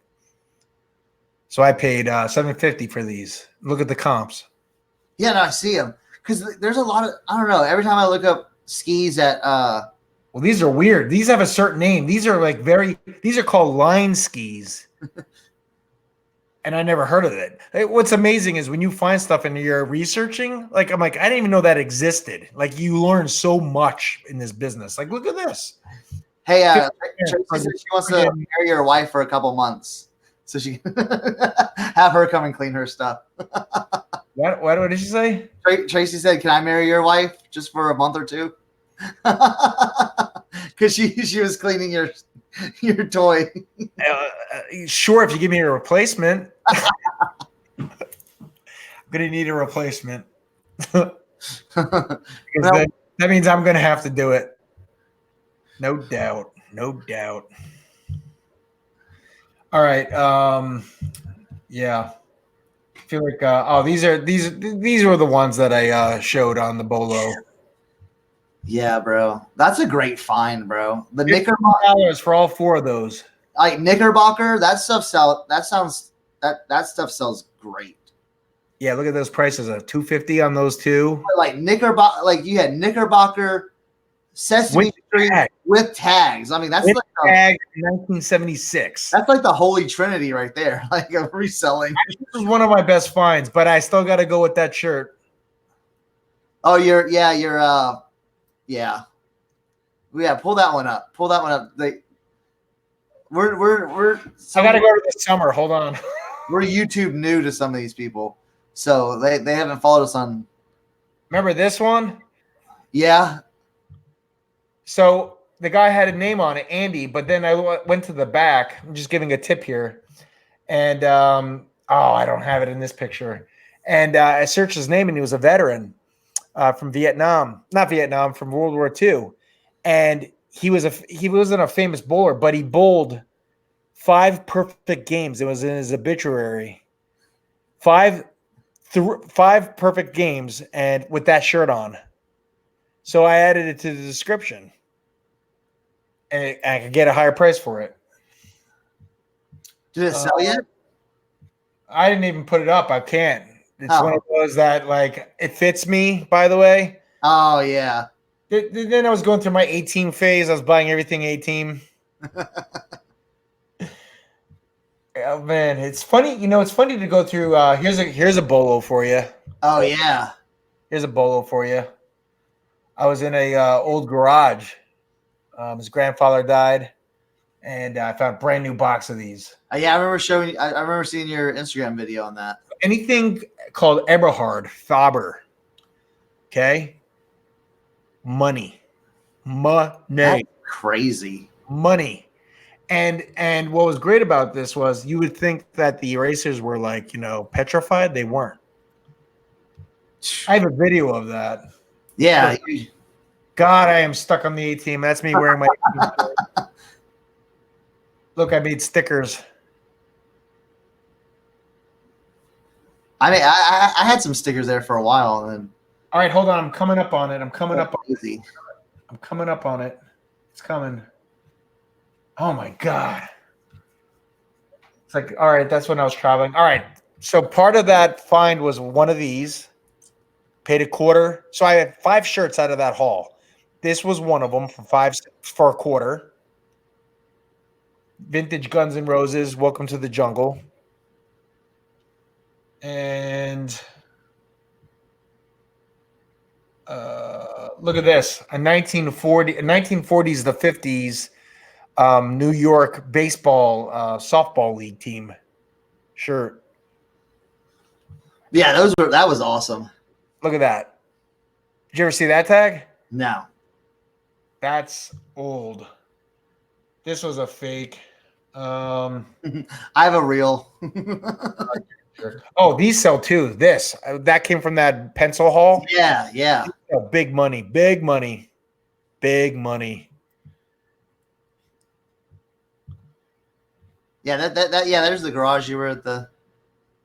So I paid $7.50 for these. Look at the comps. Yeah, no, I see them because there's a lot of I don't know. Every time I look up skis at well, these are weird. These have a certain name. These are these are called line skis. And I never heard of it. What's amazing is when you find stuff and you're researching, like I'm like, I didn't even know that existed. Like you learn so much in this business. Like, look at this. hey, Tracy said she wants to marry your wife for a couple months, so she have her come and clean her stuff. What did she say? Tracy said, "Can I marry your wife just for a month or two?" Because she was cleaning your toy. Sure, if you give me a replacement. I'm gonna need a replacement. Because that means I'm gonna have to do it. No doubt. All right. Yeah. I feel like these were the ones that I showed on the Bolo. Yeah, bro. That's a great find, bro. The Knickerbocker $15 for all four of those. like Knickerbocker, that stuff sells great. Yeah, look at those prices of $250 on those two. Like Knickerbocker, like you had Knickerbocker, Sesame Street with tags. I mean, that's With like tag 1976. that's like the holy trinity right there. Like of reselling. This was one of my best finds, but I still got to go with that shirt. Oh, yeah. Pull that one up. We're I got to go to the summer. Hold on. we're YouTube new to some of these people, so they haven't followed us on. Remember this one? Yeah. So the guy had a name on it, Andy, but then I went to the back. I'm just giving a tip here. And, I don't have it in this picture. And I searched his name, and he was a veteran from Vietnam. Not Vietnam, from World War II. And he wasn't a famous bowler, but he bowled 5 perfect games. It was in his obituary. 5 perfect games, and with that shirt on. So I added it to the description. and I could get a higher price for it. Did it sell yet? I didn't even put it up. I can't. It's Oh. one of those that like it fits me. By the way, Oh yeah. then I was going through my 18 phase. I was buying everything 18. Oh man, it's funny. You know, it's funny to go through. Here's a bolo for you. Oh yeah. Here's a bolo for you. I was in a old garage. His grandfather died, and I found a brand new box of these. Yeah, I remember showing. I remember seeing your Instagram video on that. Anything called Eberhard Faber. Okay, money. That's crazy. Money. And what was great about this was you would think that the erasers were like, petrified. They weren't. I have a video of that. Yeah. God, I am stuck on the A-team. That's me wearing my A-team shirt. Look, I made stickers. I mean, I had some stickers there for a while, and then All right, hold on. I'm coming up on it. I'm coming up on it. It's coming. Oh my God. It's like, all right, that's when I was traveling. All right. So part of that find was one of these. Paid a quarter. So I had 5 shirts out of that haul. This was one of them for a quarter. Vintage Guns N' Roses, Welcome to the Jungle. And look at this. A 1940s, the 50s New York baseball softball league team shirt. yeah, that was awesome. Look at that. Did you ever see that tag? No. That's old. This was a fake. I have a reel. Oh, these sell too. This that came from that pencil haul. Yeah, yeah. Oh, big money, big money, big money. Yeah, that yeah, there's the garage you were at the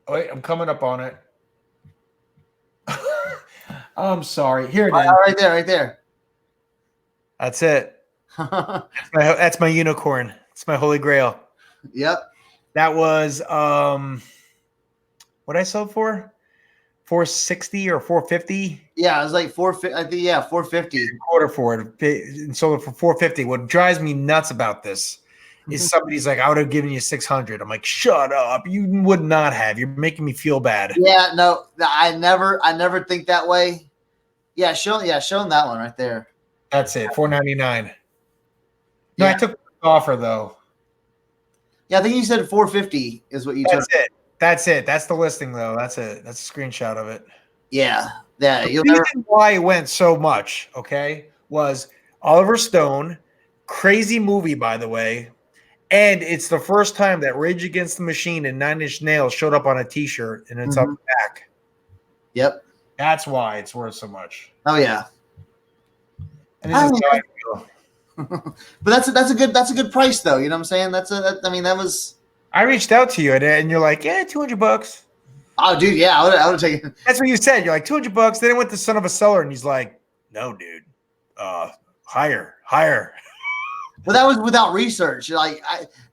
Wait, I'm coming up on it. I'm sorry. Here it is. right there. That's it. That's my unicorn. It's my holy grail. Yep. That was what I sold for? 460 or 450? Yeah, it was like 450. I think 450. Quarter for it and sold it for 450. What drives me nuts about this is somebody's like, I would have given you 600. I'm like, shut up. You would not have. You're making me feel bad. Yeah, no, I never think that way. Yeah, show them that one right there. That's it. 499. No, Yeah. I took the offer though. Yeah, I think you said 450 is what you took. That's it. That's the listing though. That's it. That's a screenshot of it. Yeah. Yeah. The reason why it went so much, okay, was Oliver Stone, crazy movie, by the way. And it's the first time that Rage Against the Machine and Nine Inch Nails showed up on a t-shirt and it's on the back. Yep. That's why it's worth so much. Oh yeah. And this is how I feel. But that's a good price though. You know what I'm saying? That was. I reached out to you and you're like, yeah, $200. Oh, dude, yeah, I would take it. That's what you said. You're like $200. Then I went to Son of a Seller and he's like, no, dude, higher. Well, that was without research,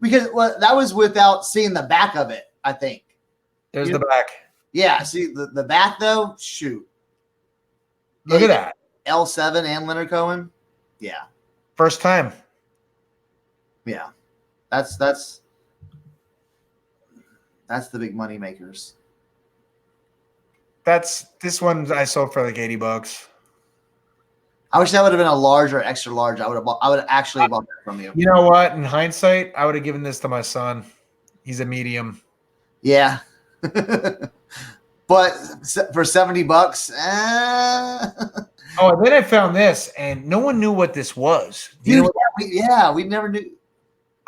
because that was without seeing the back of it. I think. There's the back. Yeah, see the back though. Shoot. Look at that. L7 and Leonard Cohen. Yeah. First time. Yeah. That's the big money makers. This one I sold for like $80. I wish that would have been a large or extra large. I would have actually bought that from you. You know what? In hindsight, I would have given this to my son. He's a medium. Yeah. But for $70, Oh, and then I found this, and no one knew what this was. dude, we never knew.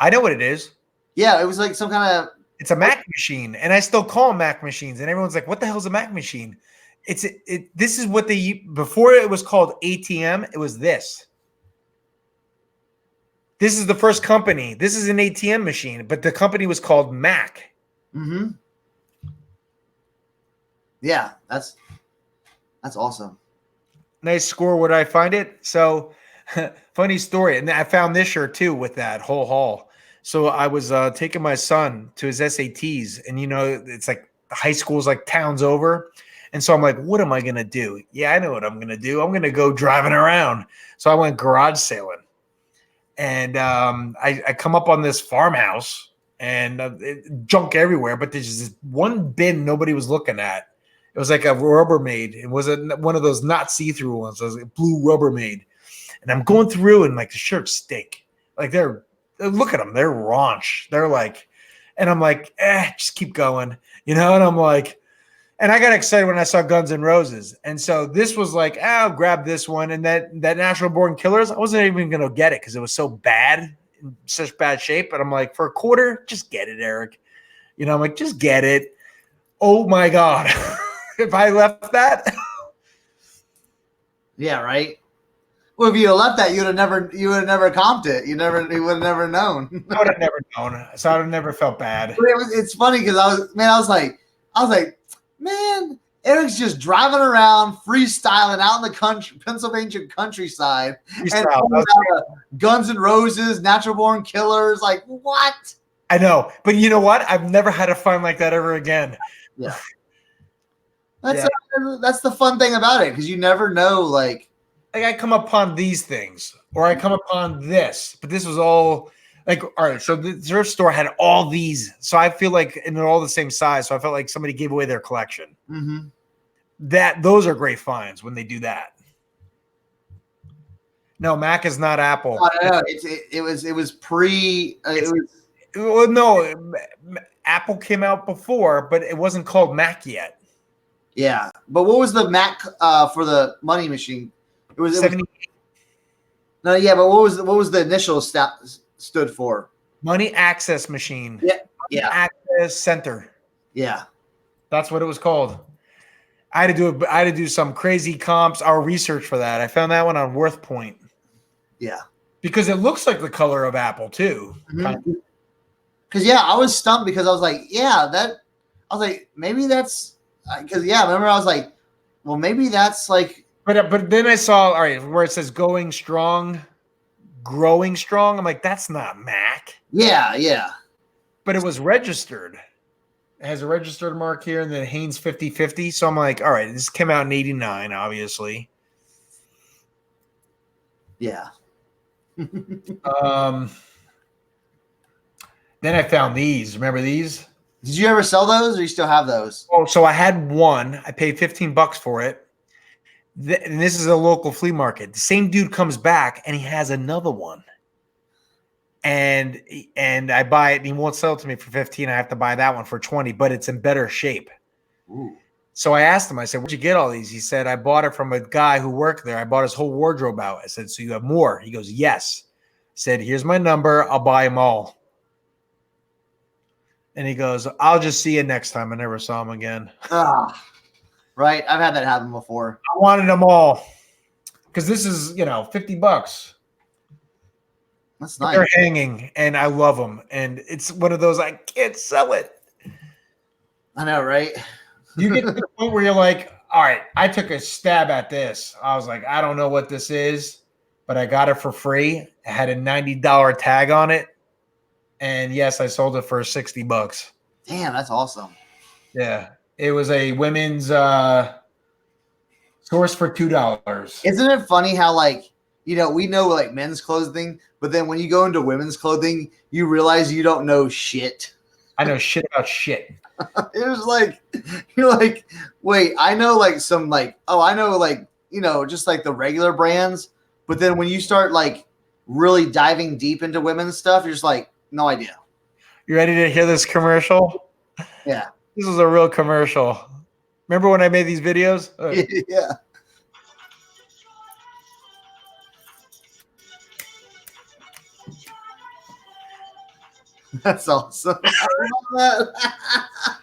I know what it is. Yeah, it was like some kind of. It's a Mac machine, and I still call them Mac machines. And everyone's like, "What the hell is a Mac machine?" This is what before it was called ATM. It was this. This is the first company. This is an ATM machine, but the company was called Mac. Mm-hmm. Yeah, that's awesome. Nice score. Where did I find it? So Funny story. And I found this shirt too with that whole haul. So I was taking my son to his SATs, and it's like high school's like towns over. And so I'm like, what am I gonna do? Yeah, I know what I'm gonna do. I'm gonna go driving around. So I went garage sailing, and I come up on this farmhouse, and junk everywhere, but there's this one bin nobody was looking at. It was like a Rubbermaid. It wasn't one of those not see-through ones. It was a blue Rubbermaid. And I'm going through, and like the shirts stink. Like look at them. They're raunch. They're like, and I'm like, just keep going, And I'm like, and I got excited when I saw Guns N' Roses. And so this was like, I'll grab this one. And that Natural Born Killers, I wasn't even going to get it because it was so bad, in such bad shape. But I'm like, for a quarter, just get it, Eric. I'm like, just get it. Oh my God. If I left that. Yeah, right. Well, if you had left that, you would have never comped it. You would have never known. I would have never known. So I would have never felt bad. It's funny because I was like, man, Eric's just driving around, freestyling out in the country, Pennsylvania countryside, and Guns N' Roses, Natural Born Killers. Like, what? I know, but you know what? I've never had a fun like that ever again. Yeah. That's the fun thing about it, because you never know, like I come upon these things, or I come upon this, but this was all like, all right. So the thrift store had all these, so I feel like, and they're all the same size. So I felt like somebody gave away their collection. Mm-hmm. Those are great finds when they do that. No, Mac is not Apple. No, it was pre. Well, no, Apple came out before, but it wasn't called Mac yet. Yeah, but what was the Mac for the money machine? It was 78. No, yeah, but what was the initial stood for? Money Access Machine. Yeah, Money Access Center. Yeah, that's what it was called. I had to do some crazy comps, our research for that. I found that one on Worth Point. Yeah, because it looks like the color of Apple too. Because I was stumped because I was like, maybe that's because remember I was like, well, maybe that's like. But then I saw, all right, where it says growing strong. I'm like, that's not Mac. Yeah. But it was registered. It has a registered mark here, and then Haynes 5050. So I'm like, all right, this came out in 89, obviously. Yeah. Then I found these. Remember these? Did you ever sell those, or you still have those? Oh, so I had one. I paid $15 for it. And this is a local flea market. The same dude comes back, and he has another one. And I buy it, and he won't sell it to me for 15. I have to buy that one for 20, but it's in better shape. Ooh. So I asked him, I said, where'd you get all these? He said, I bought it from a guy who worked there. I bought his whole wardrobe out. I said, so you have more? He goes, yes. I said, here's my number. I'll buy them all. And he goes, I'll just see you next time. I never saw him again. Right. I've had that happen before. I wanted them all because this is, $50. That's nice. They're hanging, and I love them. And it's one of those, I can't sell it. I know, right? You get to the point where you're like, all right, I took a stab at this. I was like, I don't know what this is, but I got it for free. It had a $90 tag on it. And yes, I sold it for $60. Damn, that's awesome. Yeah. It was a women's source for $2. Isn't it funny how, like, we know like men's clothing, but then when you go into women's clothing, you realize you don't know shit. I know shit about shit. It was like, you're like, wait, I know like some like, I know like, just like the regular brands. But then when you start like really diving deep into women's stuff, you're just like, no idea. You ready to hear this commercial? Yeah. This is a real commercial. Remember when I made these videos? Yeah. That's awesome. I love that.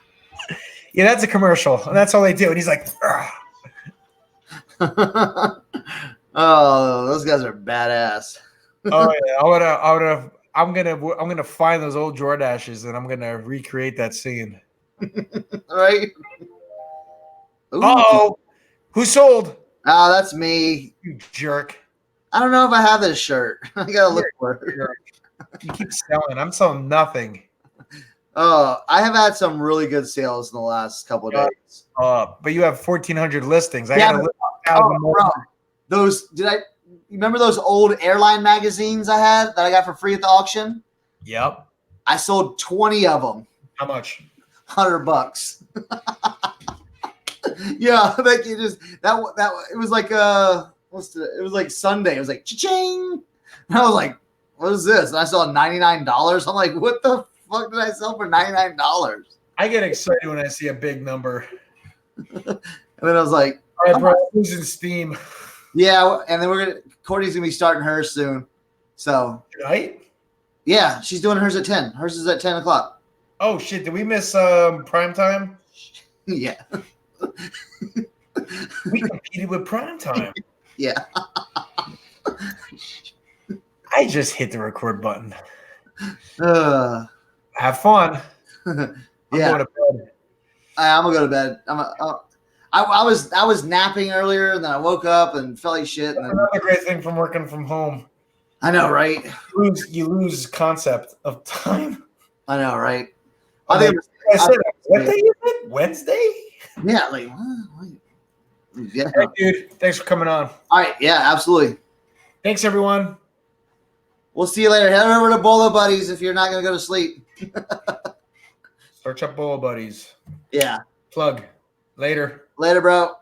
Yeah, that's a commercial. And that's all they do. And he's like, oh, those guys are badass. oh yeah. I'm gonna find those old Jordashes, and I'm gonna recreate that scene. Right? Oh, who sold? Oh, that's me. You jerk. I don't know if I have this shirt. I gotta look for it. You keep selling. I'm selling nothing. I have had some really good sales in the last couple of days. But you have 1,400 listings. I Yeah, got to list 1,000 more. bro. You remember those old airline magazines I had that I got for free at the auction? Yep. I sold 20 of them. How much? $100. Yeah, like it just that it was like it was like Sunday. It was like cha-ching. And I was like, what is this? And I saw $99. I'm like, what the fuck did I sell for $99? I get excited when I see a big number. And then I was like, All right, bro, losing steam. yeah, and then Courtney's gonna be starting hers soon. So Tonight? yeah, she's doing hers at 10. Hers is at 10 o'clock. Oh shit! Did we miss prime time? Yeah. We competed with prime time. Yeah. I just hit the record button. Uh, Have fun. I'm yeah. going to bed. I'm gonna go to bed. I was napping earlier, and then I woke up and felt like shit. And then, Another great thing from working from home. I know, right? You lose concept of time. I know, right? I said, what day is it? Wednesday? Yeah, like what? Yeah. Hey, dude, thanks for coming on. All right, yeah, absolutely. Thanks, everyone. We'll see you later. Head over to Bolo Buddies if you're not gonna go to sleep. Search up Bowl Buddies. Yeah. Plug. Later. Later, bro.